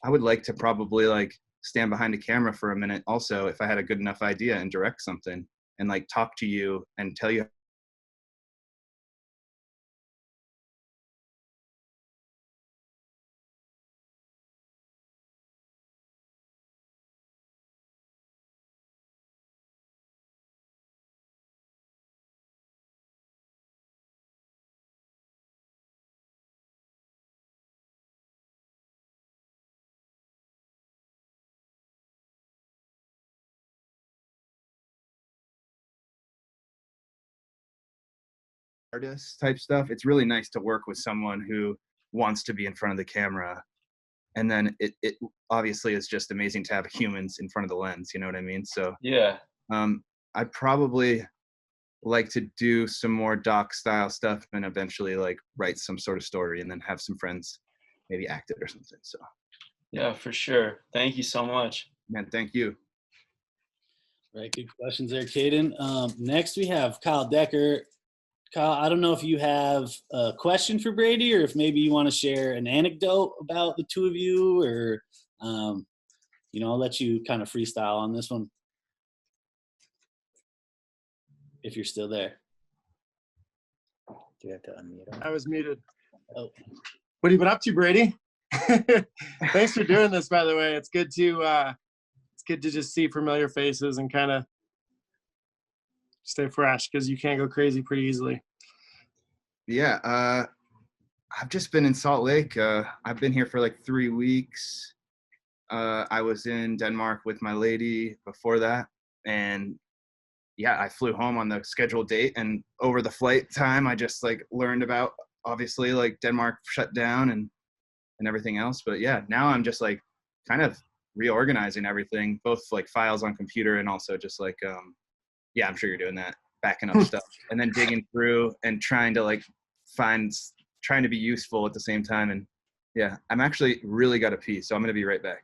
would like to probably like stand behind a camera for a minute also, if I had a good enough idea, and direct something and like talk to you and tell you artist type stuff. It's really nice to work with someone who wants to be in front of the camera. And then it obviously is just amazing to have humans in front of the lens. You know what I mean? So Yeah. I'd probably like to do some more doc style stuff, and eventually like write some sort of story, and then have some friends maybe act it or something. So Yeah, for sure. Thank you so much. man, thank you. Right, good questions there, Caden. Next we have Kyle Decker. Kyle, I don't know if you have a question for Brady, or if maybe you want to share an anecdote about the two of you, or I'll let you kind of freestyle on this one if you're still there. Do you have to unmute him? I was muted. Oh. What have you been up to, Brady? Thanks for doing this, by the way. It's good to just see familiar faces and kind of stay fresh, because you can't go crazy pretty easily. Yeah, I've just been in Salt Lake. I've been here for like 3 weeks. I was in Denmark with my lady before that, and yeah, I flew home on the scheduled date, and over the flight time, I just like learned about, obviously, like Denmark shut down and everything else. But yeah, now I'm just like kind of reorganizing everything, both like files on computer, and also just like, yeah, I'm sure you're doing that, backing up stuff, and then digging through and trying to like trying to be useful at the same time. And yeah, I'm actually really got to pee, so I'm going to be right back.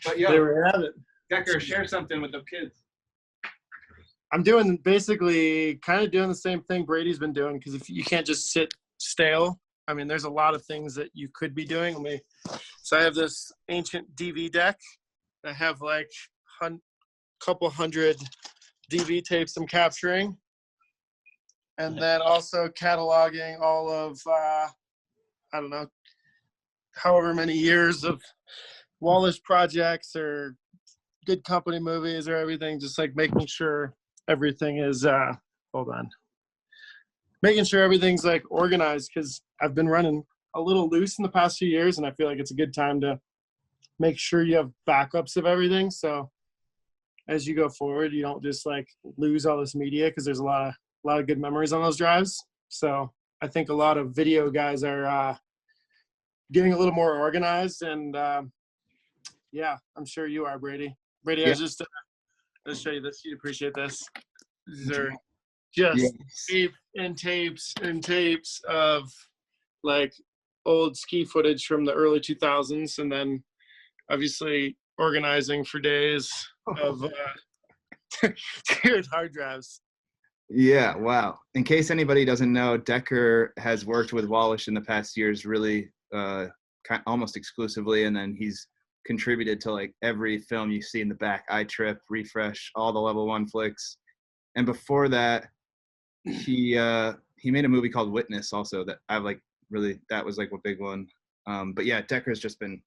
But yeah, There we have it. Decker, share something with the kids. I'm doing basically kind of doing the same thing Brady's been doing, because if you can't just sit stale, I mean, there's a lot of things that you could be doing. So I have this ancient DV deck. I have like couple hundred DV tapes I'm capturing, and then also cataloging all of I don't know, however many years of Wallace projects or Good Company movies or everything, just like making sure everything is making sure everything's like organized, because I've been running a little loose in the past few years, and I feel like it's a good time to make sure you have backups of everything, so as you go forward, you don't just like lose all this media, because there's a lot of good memories on those drives. So I think a lot of video guys are getting a little more organized, and yeah, I'm sure you are, Brady. Brady, yeah. I was just I'll show you this. You'd appreciate this. These are just tape and tapes and tapes of like old ski footage from the early 2000s, and then obviously organizing for days of dude, hard drives. Yeah, wow. In case anybody doesn't know, Decker has worked with Wallish in the past years really almost exclusively, and then he's contributed to like every film you see in the back, I Trip, Refresh, all the Level 1 flicks. And before that, he made a movie called Witness also that I like really, that was like a big one. But yeah, Decker's just been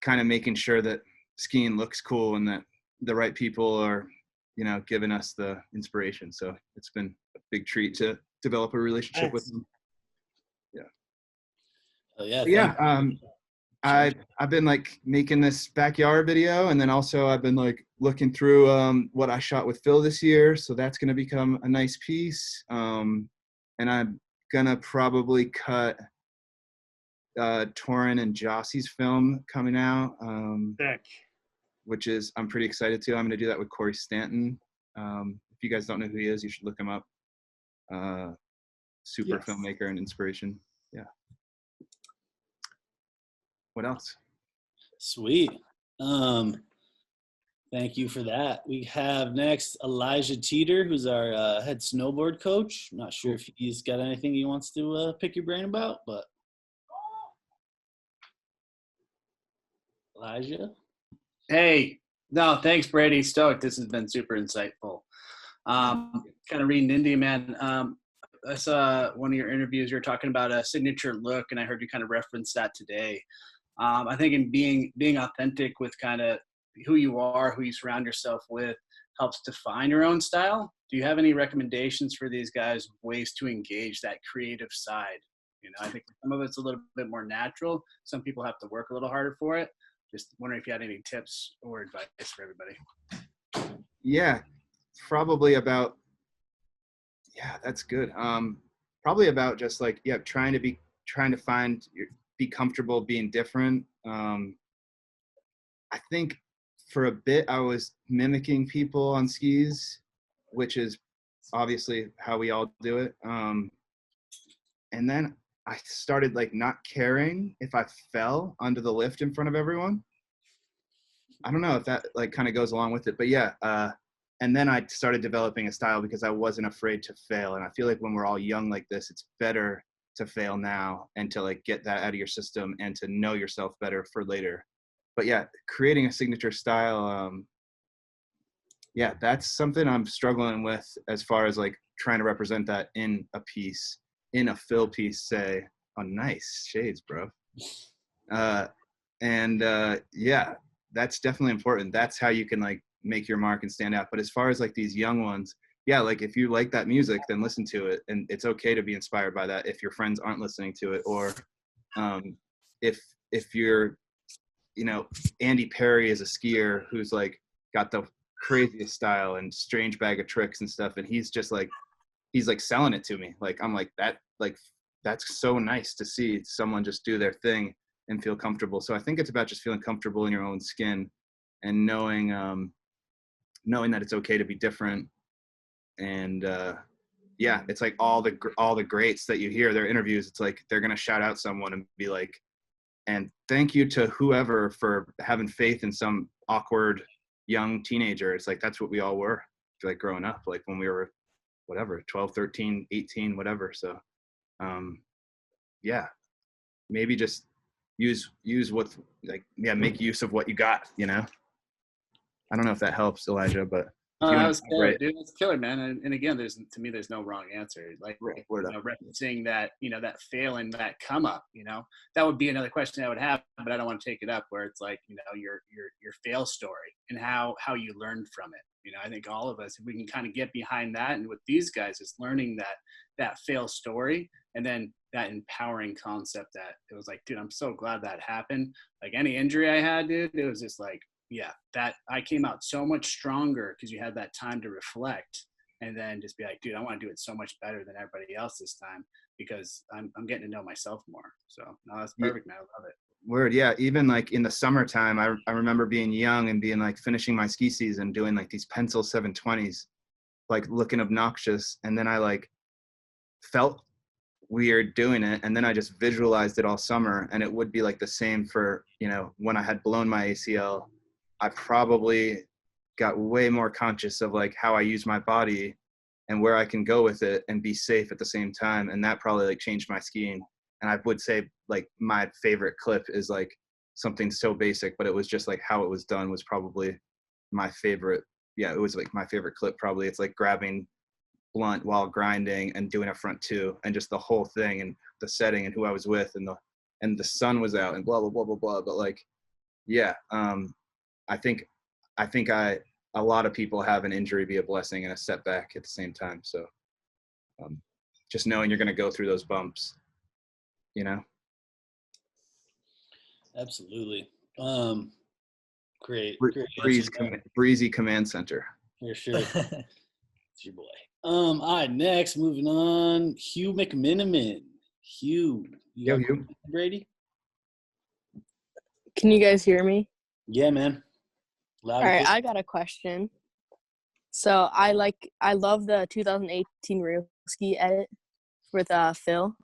kind of making sure that skiing looks cool and that the right people are, you know, giving us the inspiration. So it's been a big treat to develop a relationship with him. Yeah. Oh yeah. Yeah. I've been like making this backyard video, and then also I've been like looking through what I shot with Phil this year. So that's going to become a nice piece. And I'm gonna probably cut Torin and Jossie's film coming out. Which is, I'm pretty excited to. I'm going to do that with Corey Stanton. If you guys don't know who he is, you should look him up. Super filmmaker and inspiration. Yeah. What else? Sweet. Thank you for that. We have next Elijah Teeter, who's our head snowboard coach. I'm not sure if he's got anything he wants to pick your brain about, but Elijah? Hey, no, thanks, Brady. Stoked. This has been super insightful. Kind of reading into you, man. I saw one of your interviews. You were talking about a signature look, and I heard you kind of reference that today. I think in being authentic with kind of who you are, who you surround yourself with, helps define your own style. Do you have any recommendations for these guys, ways to engage that creative side? You know, I think some of it's a little bit more natural. Some people have to work a little harder for it. Just wondering if you had any tips or advice for everybody. Yeah, probably about, yeah, that's good. Probably about just like, yeah, trying to find, be comfortable being different. I think for a bit I was mimicking people on skis, which is obviously how we all do it. And then I started like not caring if I fell under the lift in front of everyone. I don't know if that like kind of goes along with it, but yeah. And then I started developing a style because I wasn't afraid to fail. And I feel like when we're all young like this, it's better to fail now and to like get that out of your system and to know yourself better for later. But yeah, creating a signature style, yeah, that's something I'm struggling with as far as like trying to represent that in a piece, in a Phil piece, say. Oh, nice shades, bro. Yeah, that's definitely important. That's how you can like make your mark and stand out. But as far as like these young ones, yeah, like if you like that music, then listen to it. And it's okay to be inspired by that if your friends aren't listening to it. Or if you're, you know, Andy Perry is a skier who's like got the craziest style and strange bag of tricks and stuff. And he's just like, he's like selling it to me. Like, I'm like, that's so nice to see someone just do their thing and feel comfortable. So I think it's about just feeling comfortable in your own skin and knowing that it's okay to be different. And yeah, it's like all the greats that you hear their interviews, it's like they're gonna shout out someone and be like, and thank you to whoever for having faith in some awkward young teenager. It's like that's what we all were like growing up, like when we were whatever 12, 13, 18, whatever. So yeah, maybe just use what, like, yeah, make use of what you got, you know. I don't know if that helps, Elijah, but That was killer, dude. That's killer, man. And again, there's no wrong answer. Like, right, you know, referencing that, you know, that fail and that come up, you know, that would be another question I would have, but I don't want to take it up. Where it's like, you know, your fail story and how you learned from it. You know, I think all of us, if we can kind of get behind that, and with these guys, is learning that fail story, and then that empowering concept that it was like, dude, I'm so glad that happened. Like any injury I had, dude, it was just like, yeah, that I came out so much stronger because you had that time to reflect and then just be like, dude, I want to do it so much better than everybody else this time because I'm getting to know myself more. So no, that's perfect, man. I love it. Word, yeah. Even like in the summertime, I remember being young and being like finishing my ski season, doing like these pencil 720s, like looking obnoxious. And then I like felt weird doing it. And then I just visualized it all summer. And it would be like the same for, you know, when I had blown my ACL. I probably got way more conscious of like how I use my body and where I can go with it and be safe at the same time. And that probably like changed my skiing. And I would say like my favorite clip is like something so basic, but it was just like how it was done was probably my favorite. Yeah, it was like my favorite clip probably. It's like grabbing blunt while grinding and doing a front two, and just the whole thing and the setting and who I was with, and the sun was out and blah blah blah blah blah. But like, yeah, I think a lot of people have an injury be a blessing and a setback at the same time. So just knowing you're going to go through those bumps, you know. Absolutely. Great breezy command center for sure. It's your boy. All right, next, moving on, Hugh McMiniman. Hugh, Hugh. Brady? Can you guys hear me? Yeah, man. Loud. All right, I got a question. So I love the 2018 real ski edit with Phil.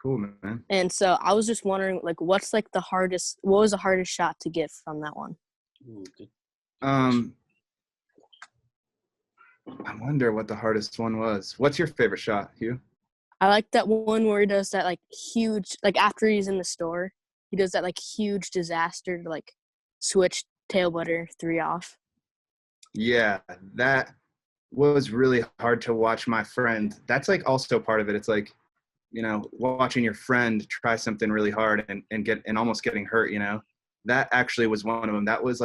Cool, man. And so I was just wondering, like, what was the hardest shot to get from that one? Ooh, good. I wonder what the hardest one was. What's your favorite shot, Hugh? I like that one where he does that like huge, like after he's in the store, he does that like huge disaster to like switch tail butter 3 off. Yeah, that was really hard to watch my friend. That's like also part of it. It's like, you know, watching your friend try something really hard and almost getting hurt, you know. That actually was one of them. That was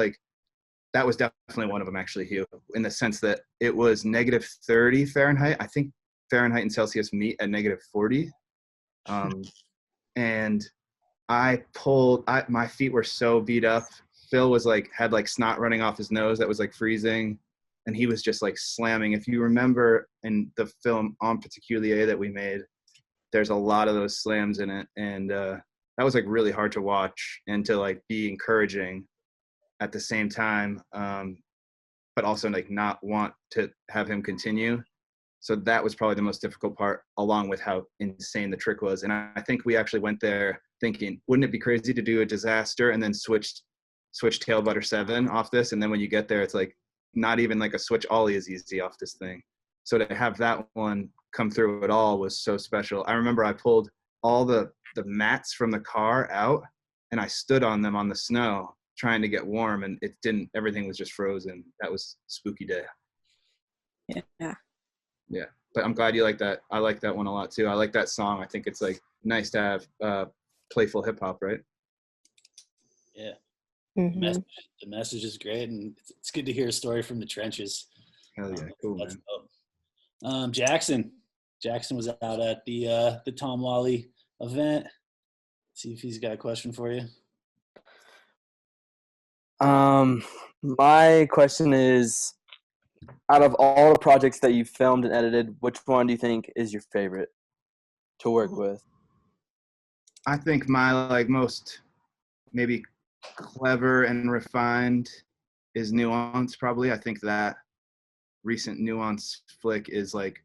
definitely one of them, actually, Hugh, in the sense that it was -30 Fahrenheit. I think Fahrenheit and Celsius meet at -40. And my feet were so beat up. Phil had snot running off his nose that was like freezing. And he was just like slamming. If you remember in the film En Particulier that we made, there's a lot of those slams in it. And that was like really hard to watch and to like be encouraging at the same time, but also like not want to have him continue. So that was probably the most difficult part, along with how insane the trick was. And I think we actually went there thinking, wouldn't it be crazy to do a disaster and then switch tail butter 7 off this? And then when you get there, it's like not even like a switch ollie is easy off this thing. So to have that one come through at all was so special. I remember I pulled all the mats from the car out and I stood on them on the snow trying to get warm, and it didn't, everything was just frozen. That was a spooky day. Yeah, but I'm glad you like that. I like that one a lot too. I like that song. I think it's like nice to have playful hip hop, right? Yeah. Mm-hmm. The message is great, and it's good to hear a story from the trenches. Hell yeah, cool, man. Jackson was out at the Tom Wally event. Let's see if he's got a question for you. My question is, out of all the projects that you filmed and edited, which one do you think is your favorite to work with? I think my like most maybe clever and refined is Nuance, probably. I think that recent Nuance flick is like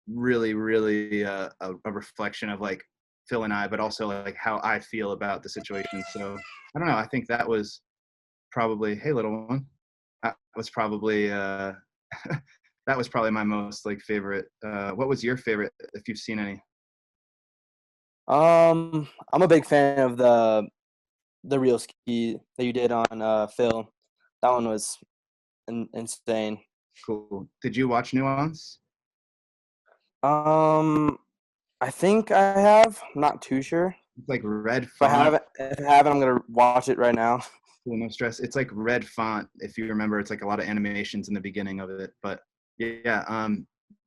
really, really a reflection of like Phil and I, but also like how I feel about the situation. So I don't know. I think that was probably, hey, little one. That was probably that was probably my most like favorite. What was your favorite, if you've seen any? I'm a big fan of the real ski that you did on Phil. That one was insane. Cool. Did you watch Nuance? I think I have. I'm not too sure. It's like red If font. I haven't, I'm gonna watch it right now. Cool, no stress. It's like red font. If you remember, it's like a lot of animations in the beginning of it. But yeah,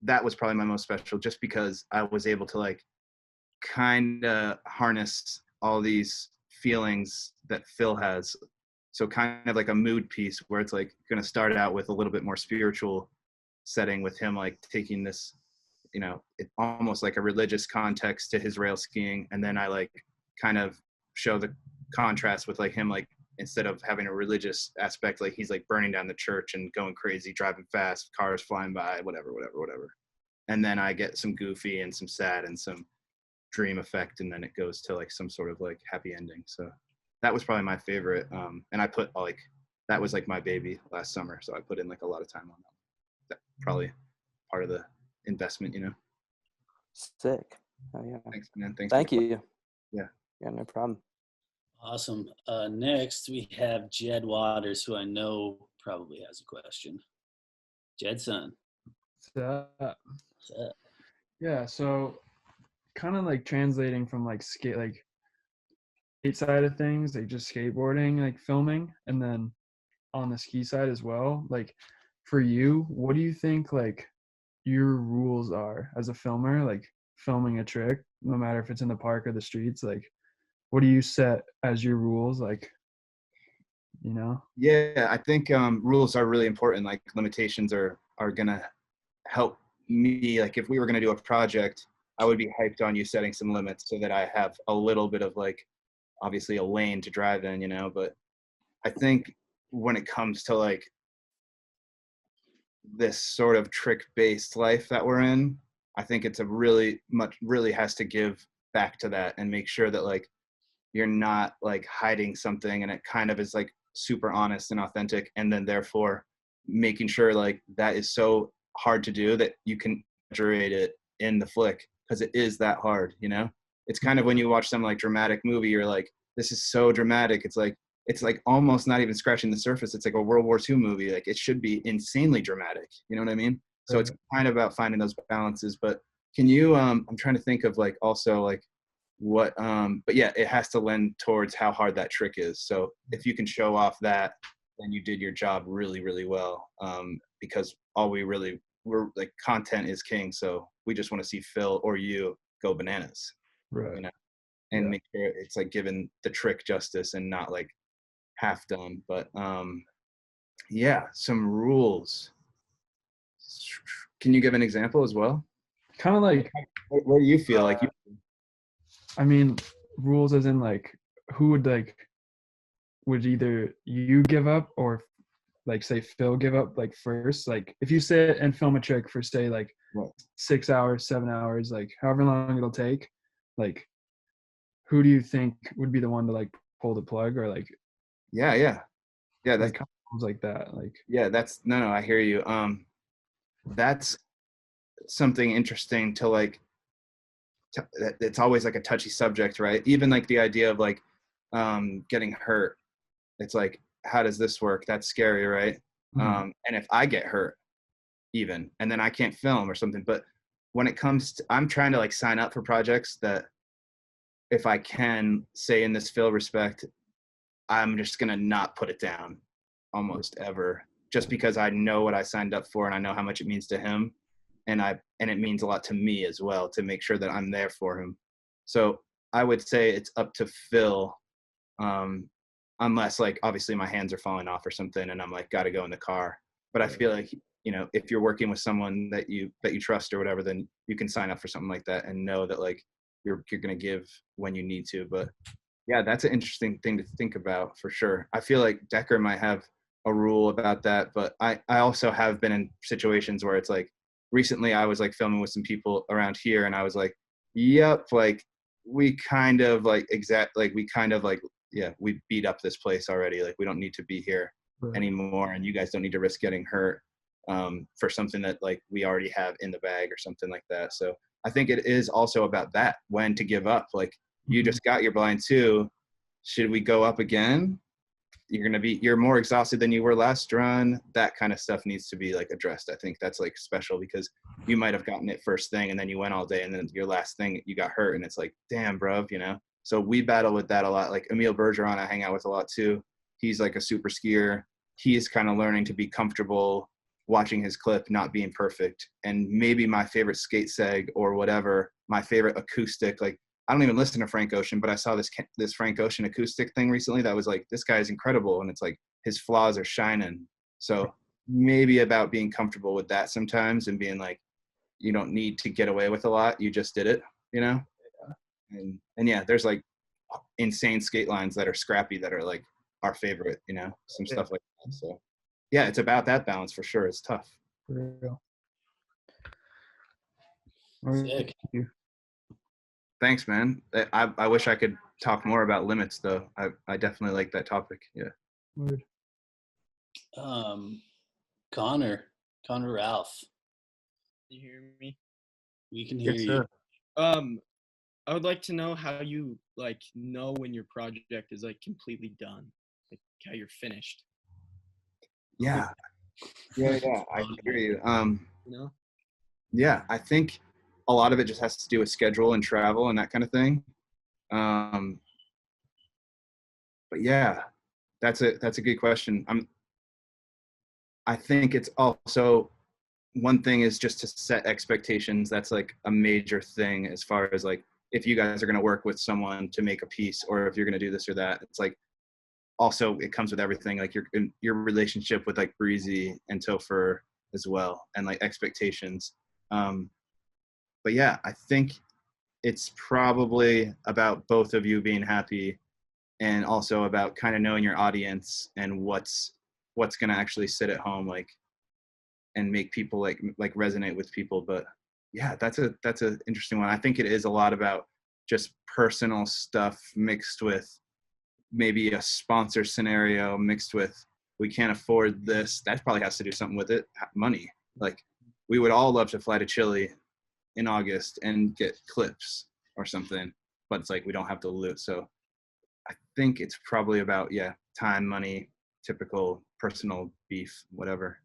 that was probably my most special, just because I was able to like kind of harness all these feelings that Phil has. So kind of like a mood piece where it's like going to start out with a little bit more spiritual setting with him like taking this, you know, it almost like a religious context to his rail skiing. And then I like kind of show the contrast with like him, like instead of having a religious aspect, like he's like burning down the church and going crazy, driving fast, cars flying by, whatever. And then I get some goofy and some sad and some dream effect, and then it goes to like some sort of like happy ending. So that was probably my favorite. And I put that was like my baby last summer, so I put in like a lot of time on that. Probably part of the investment, Sick. Oh, yeah. Thanks, man. Thanks. Thank you. Yeah. Yeah, no problem. Awesome. Next, we have Jed Waters, who I know probably has a question. Jedson. So, What's up? yeah, so kind of like translating from like skate side of things, like just skateboarding, like filming, and then on the ski side as well. Like for you, what do you think like your rules are as a filmer, like filming a trick, no matter if it's in the park or the streets? Like what do you set as your rules, like, Yeah, I think rules are really important. Like limitations are gonna help me. Like if we were gonna do a project, I would be hyped on you setting some limits so that I have a little bit of like obviously a lane to drive in, but I think when it comes to like this sort of trick based life that we're in, I think it's really has to give back to that and make sure that like you're not like hiding something and it kind of is like super honest and authentic, and then therefore making sure like that is so hard to do that you can exaggerate it in the flick because it is that hard. It's kind of when you watch some like dramatic movie, you're like, this is so dramatic, it's like almost not even scratching the surface. It's like a World War II movie. Like it should be insanely dramatic, you know what I mean? So it's kind of about finding those balances. But can you I'm trying to think of like also like what but yeah, it has to lend towards how hard that trick is. So if you can show off that, then you did your job really, really well. Because we're like, content is king, so we just want to see Phil or you go bananas, right? And make sure it's like given the trick justice and not like half done. But yeah, some rules. Can you give an example as well? Kind of like where do you feel like I mean, rules as in like who would either you give up or like say Phil give up like first? Like if you sit and film a trick for say like 6 hours, 7 hours, like however long it'll take, like who do you think would be the one to like pull the plug? Or like yeah that's like comes like that, like yeah, that's no I hear you. That's something interesting to like it's always like a touchy subject, right? Even like the idea of like getting hurt, it's like, how does this work? That's scary, right? And if I get hurt even and then I can't film or something, but when it comes to, I'm trying to like sign up for projects that if I can say in this Phil respect, I'm just gonna not put it down almost ever, just because I know what I signed up for and I know how much it means to him, and it means a lot to me as well to make sure that I'm there for him. So I would say it's up to Phil, unless like obviously my hands are falling off or something and I'm like got to go in the car. But I feel like if you're working with someone that you trust or whatever, then you can sign up for something like that and know that like you're gonna give when you need to. But yeah, that's an interesting thing to think about for sure. I feel like Decker might have a rule about that, but I also have been in situations where it's like recently I was like filming with some people around here and I was like, yep, like we kind of like we beat up this place already. Like we don't need to be here anymore, and you guys don't need to risk getting hurt for something that like we already have in the bag or something like that. So I think it is also about that, when to give up. Like you just got your blind 2. Should we go up again? You're more exhausted than you were last run. That kind of stuff needs to be like addressed. I think that's like special because you might have gotten it first thing and then you went all day and then your last thing you got hurt and it's like, damn, bruv, So we battle with that a lot. Like Emil Bergeron, I hang out with a lot too. He's like a super skier. He's kind of learning to be comfortable watching his clip not being perfect. And maybe my favorite skate seg or whatever, my favorite acoustic, like I don't even listen to Frank Ocean, but I saw this Frank Ocean acoustic thing recently that was like, this guy is incredible. And it's like, his flaws are shining. So maybe about being comfortable with that sometimes and being like, you don't need to get away with a lot. You just did it, And yeah, there's like insane skate lines that are scrappy that are like our favorite, some stuff like that. So yeah, it's about that balance for sure. It's tough. For real. Sick. Thank you. Thanks, man. I wish I could talk more about limits though. I definitely like that topic. Yeah. Word. Connor Ralph. you hear me? We can hear Yes, you. sir. I would like to know how you like know when your project is like completely done, like how you're finished. Yeah. Yeah, I hear you. You know? Yeah, I think a lot of it just has to do with schedule and travel and that kind of thing. But yeah, that's a good question. I think it's also one thing is just to set expectations. That's like a major thing as far as like if you guys are going to work with someone to make a piece, or if you're going to do this or that. It's like also it comes with everything, like your relationship with like Breezy and Topher as well, and like expectations. But yeah, I think it's probably about both of you being happy, and also about kind of knowing your audience and what's going to actually sit at home like and make people like resonate with people. But yeah, that's a interesting one. I think it is a lot about just personal stuff mixed with maybe a sponsor scenario, mixed with we can't afford this. That probably has to do something with it. Money. Like we would all love to fly to Chile in August and get clips or something, but it's like we don't have the loot. So I think it's probably about time, money, typical personal beef, whatever.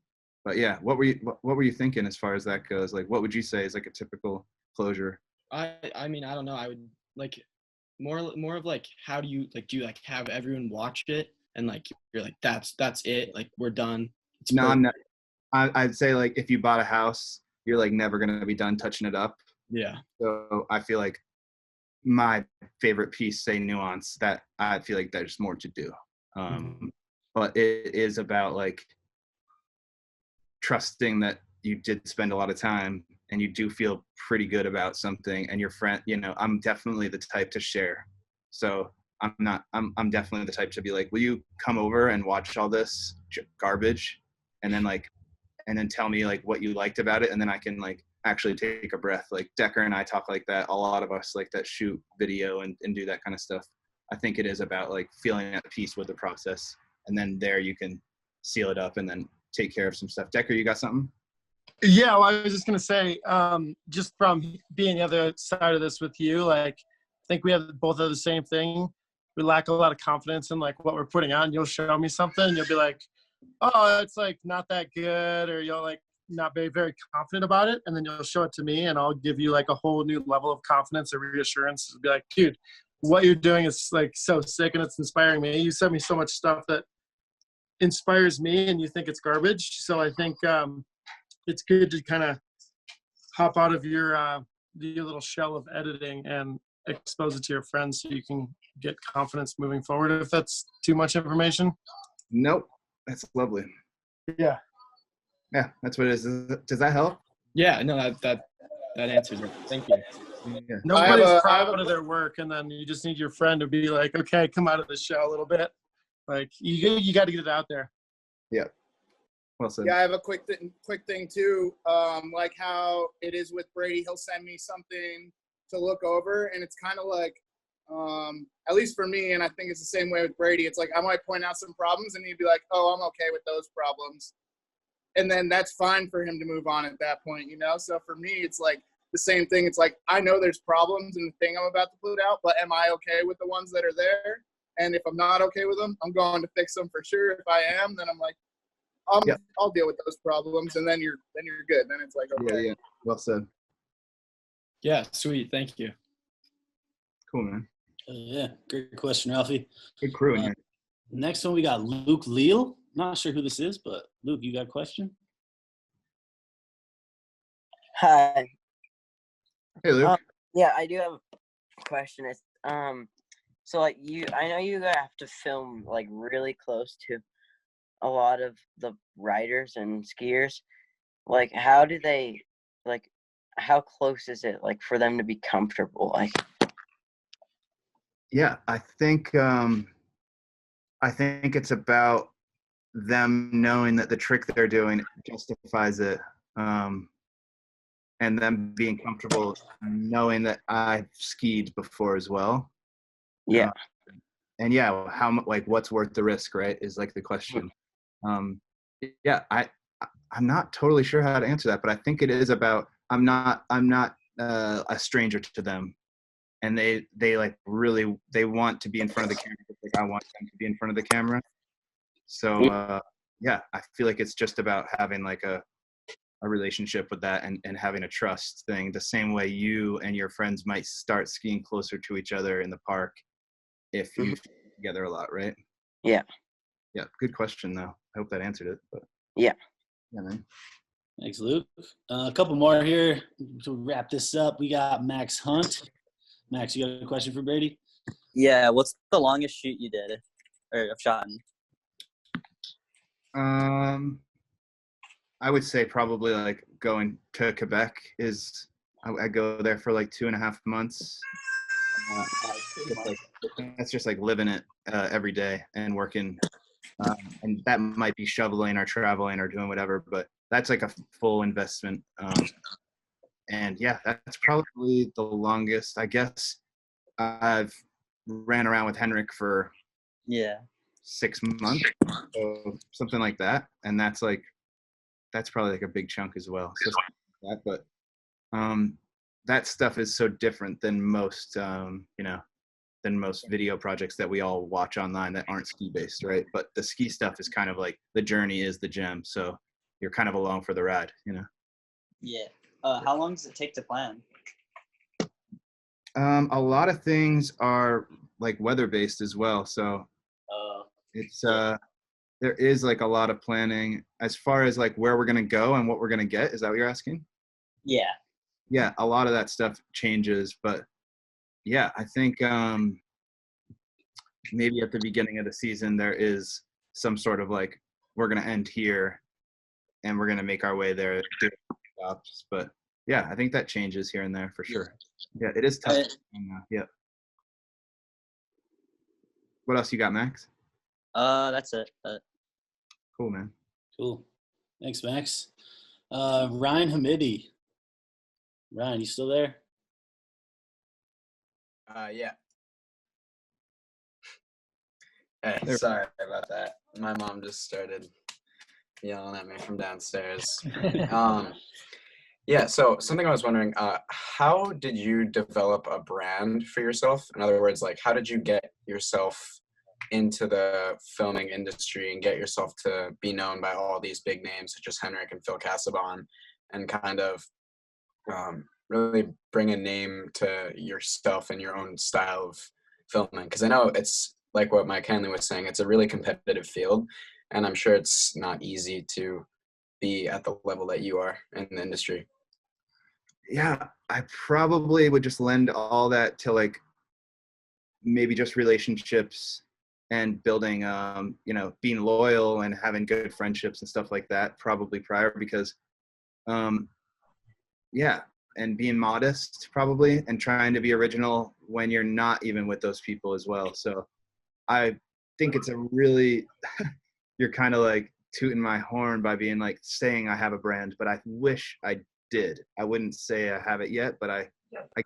But yeah, what were you thinking as far as that goes? Like, what would you say is like a typical closure? I mean, I don't know. I would like more of like, how do you like have everyone watch it and like you're like that's it, like we're done. It's No, I'm not. I'd say like if you bought a house, you're like never gonna be done touching it up. Yeah. So I feel like my favorite piece, say Nuance, that I feel like there's more to do. But it is about like trusting that you did spend a lot of time and you do feel pretty good about something, and your friend, I'm definitely the type to share. So I'm definitely the type to be like, will you come over and watch all this garbage and then tell me like what you liked about it, and then I can like actually take a breath. Like Decker and I talk like that. A lot of us like that shoot video and do that kind of stuff. I think it is about like feeling at peace with the process, and then there you can seal it up and then take care of some stuff. Decker, you got something? Yeah, well, I was just gonna say, just from being the other side of this with you, like I think we have both of the same thing. We lack a lot of confidence in like what we're putting on. You'll show me something, and you'll be like, oh, it's like not that good, or you'll like not be very confident about it, and then you'll show it to me, and I'll give you like a whole new level of confidence or reassurance. It'll be like, dude, what you're doing is like so sick, and it's inspiring me. You sent me so much stuff that inspires me, and you think it's garbage. So I think it's good to kind of hop out of your little shell of editing and expose it to your friends so you can get confidence moving forward. If that's too much information. Nope, that's lovely. Yeah, that's what it is. Does that help? Yeah, no, that answers it. Thank you. Yeah. Nobody's proud of their work, and then you just need your friend to be like, okay, come out of the shell a little bit. Like you got to get it out there. Yeah. Well said. Yeah, I have a quick thing too. Like how it is with Brady, he'll send me something to look over, and it's kind of like, at least for me, and I think it's the same way with Brady. It's like I might point out some problems, and he'd be like, "Oh, I'm okay with those problems," and then that's fine for him to move on at that point, So for me, it's like the same thing. It's like I know there's problems in the thing I'm about to put out, but am I okay with the ones that are there? And if I'm not okay with them, I'm going to fix them for sure. If I am, then I'm like, I'll deal with those problems, and then you're good. Then it's like, okay. Yeah. Well said. Yeah, sweet. Thank you. Cool, man. Yeah, great question, Ralphie. Good crew in here. Next one, we got Luke Leal. Not sure who this is, but Luke, you got a question? Hi. Hey, Luke. Yeah, I do have a question. It's so like I know you have to film like really close to a lot of the riders and skiers. Like, how do they like? How close is it like for them to be comfortable? Like, yeah, I think it's about them knowing that the trick they're doing justifies it, and them being comfortable knowing that I've skied before as well. Yeah. And yeah, how much, like, what's worth the risk, right? Is like the question. Yeah, I'm not totally sure how to answer that, but I think it is about I'm not a stranger to them, and they like really they want to be in front of the camera just like I want them to be in front of the camera. So yeah, I feel like it's just about having like a relationship with that and having a trust thing, the same way you and your friends might start skiing closer to each other in the park if you ski together a lot, right? Yeah. Yeah, good question though. I hope that answered it. But yeah, man. Thanks, Luke. A couple more here to wrap this up. We got Max Hunt. Max, you got a question for Brady? Yeah, what's the longest shoot you did or have shot? I would say probably like going to Quebec is I go there for like 2.5 months. That's just like living it every day and working, and that might be shoveling or traveling or doing whatever, but that's like a full investment. And yeah, that's probably the longest. I guess I've ran around with Henrik for 6 months, so something like that, and that's probably like a big chunk as well. So that, but that stuff is so different than most than most video projects that we all watch online that aren't ski based, right? But the ski stuff is kind of like the journey is the gem, so you're kind of along for the ride, Yeah. How long does it take to plan? A lot of things are like weather based as well, so it's there is like a lot of planning as far as like where we're gonna go and what we're gonna get. Is that what you're asking? Yeah. Yeah, a lot of that stuff changes, but yeah, I think maybe at the beginning of the season there is some sort of like we're gonna end here and we're gonna make our way there, do stops. But yeah, I think that changes here and there for sure. Yeah, it is tough. Yeah. What else you got, Max? That's it. Cool, man. Cool. Thanks, Max. Ryan Hamidi. Ryan, you still there? Yeah. Hey, sorry about that. My mom just started yelling at me from downstairs. Yeah, so something I was wondering, how did you develop a brand for yourself? In other words, like, how did you get yourself into the filming industry and get yourself to be known by all these big names such as Henrik and Phil Casabon, and kind of really bring a name to yourself and your own style of filming? Because I know it's like what Mike Hanley was saying, it's a really competitive field, and I'm sure it's not easy to be at the level that you are in the industry. Yeah, I probably would just lend all that to like maybe just relationships and building, being loyal and having good friendships and stuff like that probably prior, because yeah, and being modest probably and trying to be original when you're not even with those people as well. So I think it's a really, you're kind of like tooting my horn by being like saying I have a brand, but I wish I did. I wouldn't say I have it yet, but I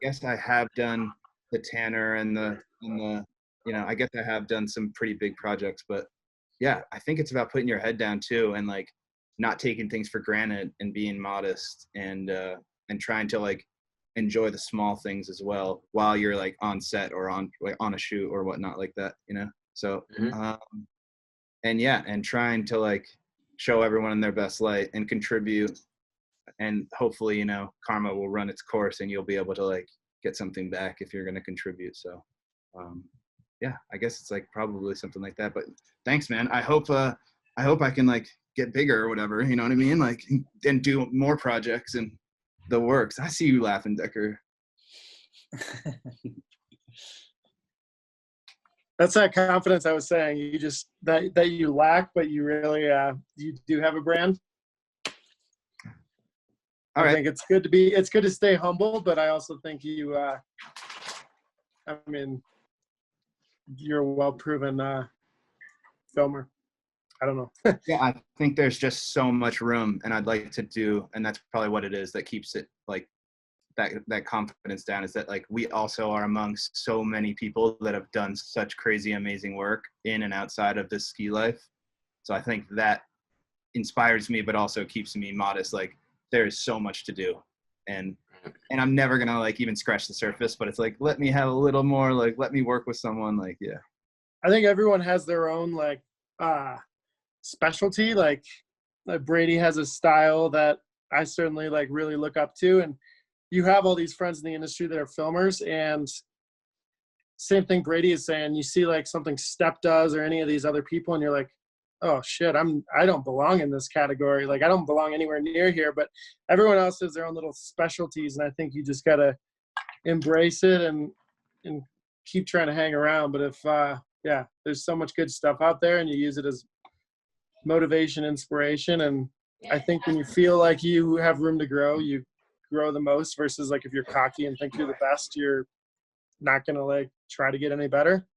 guess I have done the Tanner and the I guess I have done some pretty big projects. But yeah, I think it's about putting your head down too and like not taking things for granted and being modest and trying to like enjoy the small things as well while you're like on set or on a shoot or whatnot like that, so and yeah, and trying to like show everyone in their best light and contribute, and hopefully karma will run its course and you'll be able to like get something back if you're going to contribute. So yeah, I guess it's like probably something like that. But thanks, man. I hope I can like get bigger or whatever, you know what I mean, like, and do more projects and the works. I see you laughing, Decker. That's that confidence I was saying. You just that you lack, but you really you do have a brand. All right. I think it's good to stay humble, but I also think you you're a well-proven filmer. I don't know. Yeah, I think there's just so much room, and I'd like to do, and that's probably what it is that keeps it like that confidence down, is that like we also are amongst so many people that have done such crazy amazing work in and outside of this ski life. So I think that inspires me, but also keeps me modest. Like there is so much to do, and I'm never gonna like even scratch the surface, but it's like, let me have a little more, like, let me work with someone, like, yeah. I think everyone has their own like specialty. Like Brady has a style that I certainly like really look up to, and you have all these friends in the industry that are filmers, and same thing Brady is saying. You see like something Step does or any of these other people, and you're like, oh shit, I don't belong in this category. Like I don't belong anywhere near here. But everyone else has their own little specialties, and I think you just gotta embrace it and keep trying to hang around. But if yeah, there's so much good stuff out there, and you use it as motivation, inspiration, and I think when you feel like you have room to grow, you grow the most. Versus like if you're cocky and think you're the best, you're not gonna like try to get any better.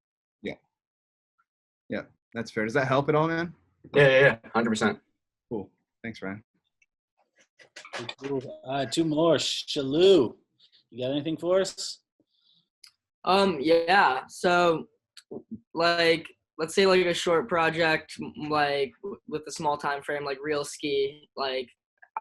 Yeah, that's fair. Does that help at all, man? Yeah, 100%. Cool. Thanks, Ryan. Cool. Two more. Shalou, you got anything for us? Yeah. So, like, let's say like a short project, like with a small time frame, like Real Ski. Like,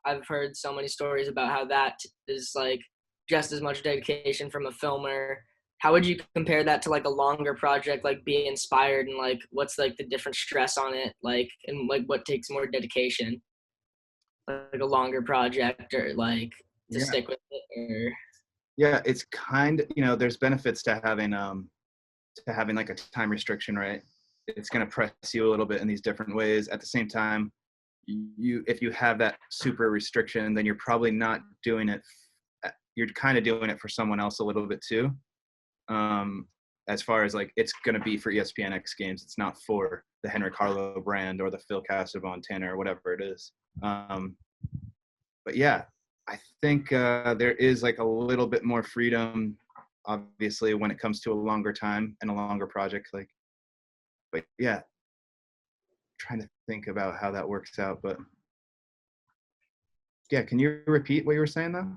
I've heard so many stories about how that is like just as much dedication from a filmer. How would you compare that to like a longer project, like Be Inspired, and like what's like the different stress on it, like, and like what takes more dedication, like a longer project, or like to stick with it, or yeah, it's kind of, you know, there's benefits to having like a time restriction, right? It's going to press you a little bit in these different ways. At the same time, if you have that super restriction, then you're probably not doing it. You're kind of doing it for someone else a little bit too. As far as like, it's going to be for ESPN X Games. It's not for the Henrik Harlow brand or the Phil Casabon Tanner or whatever it is. But yeah, I think there is like a little bit more freedom, obviously, when it comes to a longer time and a longer project. Like, but yeah, trying to think about how that works out. But yeah, can you repeat what you were saying though?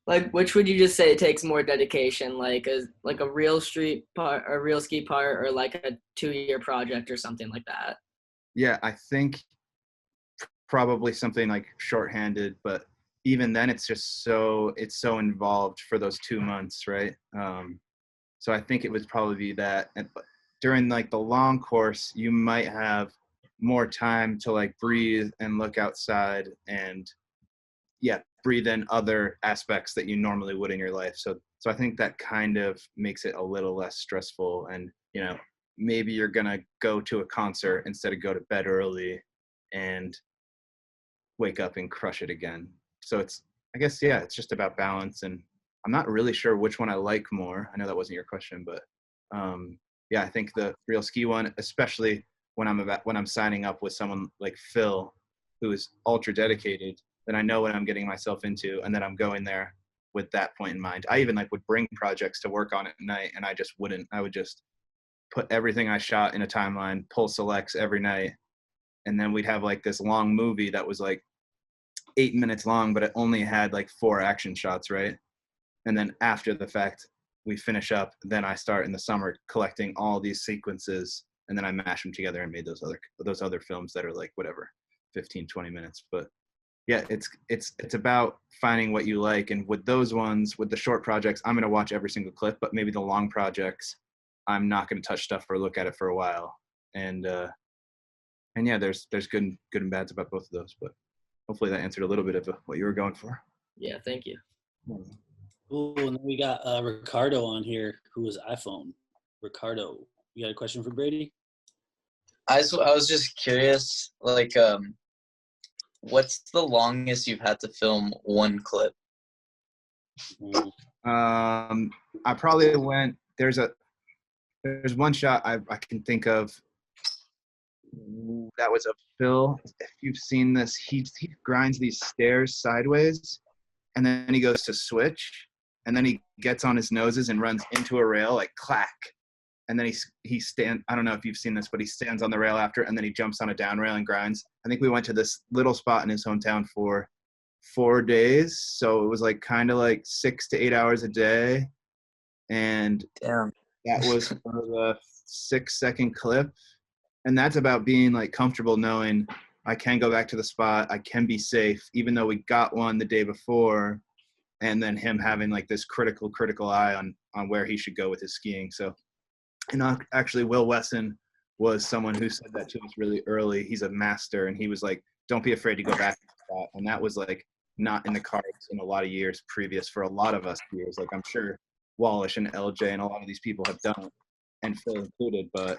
like which would you just say takes more dedication, like a Real Street part, or Real Ski part, or like a 2-year project or something like that? Yeah, I think probably something like shorthanded, but even then it's so involved for those 2 months, right? So I think it would probably be that. And during like the long course, you might have more time to like breathe and look outside and breathe in other aspects that you normally would in your life. So I think that kind of makes it a little less stressful. And, you know, maybe you're going to go to a concert instead of go to bed early and wake up and crush it again. So it's, I guess, yeah, it's just about balance. And I'm not really sure which one I like more. I know that wasn't your question, but yeah, I think the Real Ski one, especially when I'm signing up with someone like Phil, who is ultra dedicated, then I know what I'm getting myself into, and then I'm going there with that point in mind. I even like would bring projects to work on at night, and I would just put everything I shot in a timeline, pull selects every night, and then we'd have like this long movie that was like 8 minutes long, but it only had like 4 action shots, right? And then after the fact, we finish up, then I start in the summer collecting all these sequences, and then I mash them together and made those other films that are like whatever, 15, 20 minutes. But yeah, it's about finding what you like. And with those ones, with the short projects, I'm going to watch every single clip, but maybe the long projects, I'm not going to touch stuff or look at it for a while. And yeah, there's good and bads about both of those, but hopefully that answered a little bit of what you were going for. Yeah, thank you. Cool. And then we got Ricardo on here, who is iPhone. Ricardo, you got a question for Brady? I was just curious, like, what's the longest you've had to film one clip? I probably went, there's one shot I can think of that was a Phil. If you've seen this, he grinds these stairs sideways, and then he goes to switch, and then he gets on his noses and runs into a rail, like clack. And then he I don't know if you've seen this, but he stands on the rail after, and then he jumps on a down rail and grinds. I think we went to this little spot in his hometown for 4 days. So it was like kind of like 6 to 8 hours a day. And damn, that was for the 6-second clip. And that's about being like comfortable knowing I can go back to the spot. I can be safe, even though we got one the day before. and then him having like this critical eye on where he should go with his skiing. So, and actually Will Wesson was someone who said that to us really early. He's a master, and he was like, don't be afraid to go back to that. And that was like not in the cards in a lot of years previous for a lot of us skiers. Like I'm sure Wallish and LJ and a lot of these people have done it, and Phil included. But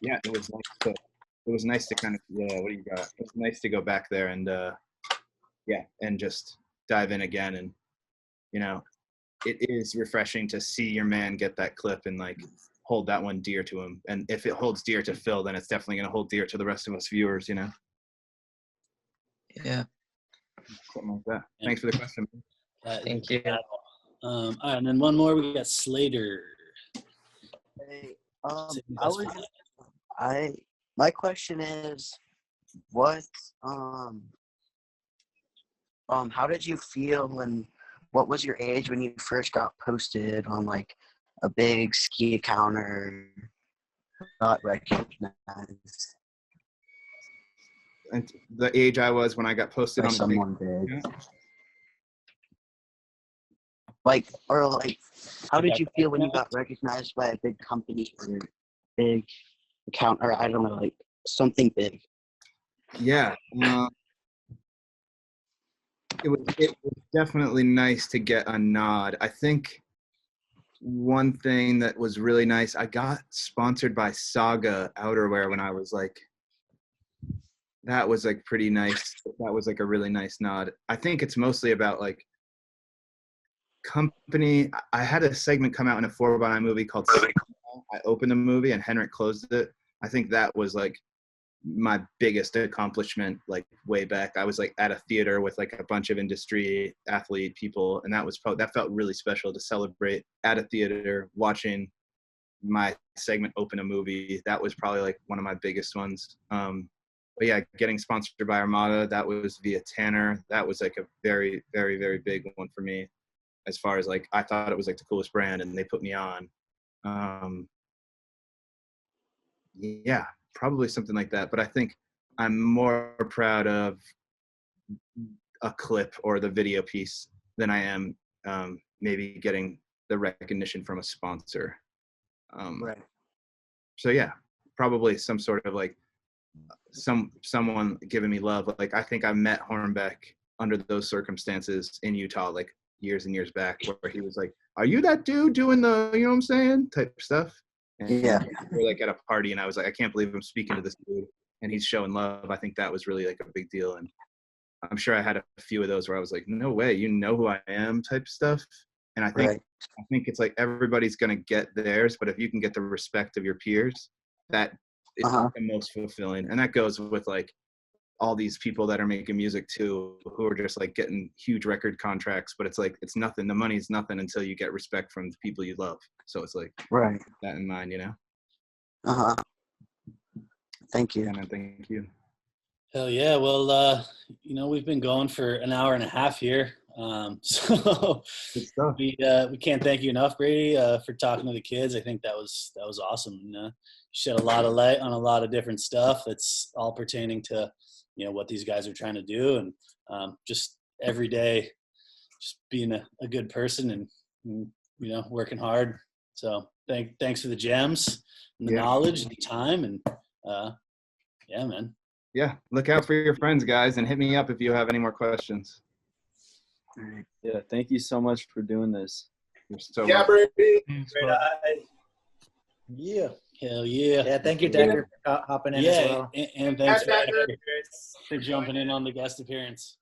yeah, it was nice to kind of, what do you got? It was nice to go back there and and just dive in again. And you know, it is refreshing to see your man get that clip and like hold that one dear to him. And if it holds dear to Phil, then it's definitely going to hold dear to the rest of us viewers, you know? Yeah. Something like that. Thanks for the question. Thank you. All right, and then one more. We got Slater. Hey, my question is, how did you feel and what was your age when you first got posted on like a big ski account or got recognized? And the age I was when I got posted on someone big. Like, how did you feel when you got recognized by a big company or big account, or I don't know, like something big? Yeah. It was definitely nice to get a nod. I think one thing that was really nice, I got sponsored by Saga outerwear when I was like, that was like pretty nice. That was like a really nice nod. I think it's mostly about like company. I had a segment come out in a 4x9 movie called I opened the movie and Henrik closed it. I think that was like my biggest accomplishment, like way back. I was like at a theater with like a bunch of industry athlete people, and that felt really special to celebrate at a theater watching my segment open a movie. That was probably like one of my biggest ones. But yeah, getting sponsored by Armada, that was via Tanner. That was like a very, very, very big one for me, as far as like, I thought it was like the coolest brand and they put me on. Yeah, probably something like that. But I think I'm more proud of a clip or the video piece than I am maybe getting the recognition from a sponsor. Right. So yeah, probably some sort of like someone giving me love. Like I think I met Hornbeck under those circumstances in Utah, like years and years back, where he was like, "Are you that dude doing the, you know what I'm saying?" type stuff. And yeah. We're like at a party, and I was like, I can't believe I'm speaking to this dude, and he's showing love. I think that was really like a big deal, and I'm sure I had a few of those where I was like, no way, you know who I am type stuff. And I think it's like everybody's gonna get theirs, but if you can get the respect of your peers, that is the most fulfilling. And that goes with like all these people that are making music too, who are just like getting huge record contracts, but it's like, it's nothing. The money's nothing until you get respect from the people you love. So it's like, right. keep that in mind, you know? Thank you. And thank you. Hell yeah. Well, you know, we've been going for an hour and a half here. So we can't thank you enough, Brady, for talking to the kids. I think that was awesome. You shed a lot of light on a lot of different stuff that's all pertaining to, you know, what these guys are trying to do, and just every day, just being a good person and you know, working hard. So thanks for the gems and the knowledge and the time, and yeah, man. Yeah, look out for your friends, guys, and hit me up if you have any more questions. Yeah, thank you so much for doing this. You're so Brady. Great eye. Yeah. Hell yeah. Yeah, thank you, Decker, for hopping in as well. And thanks for jumping in on the guest appearance.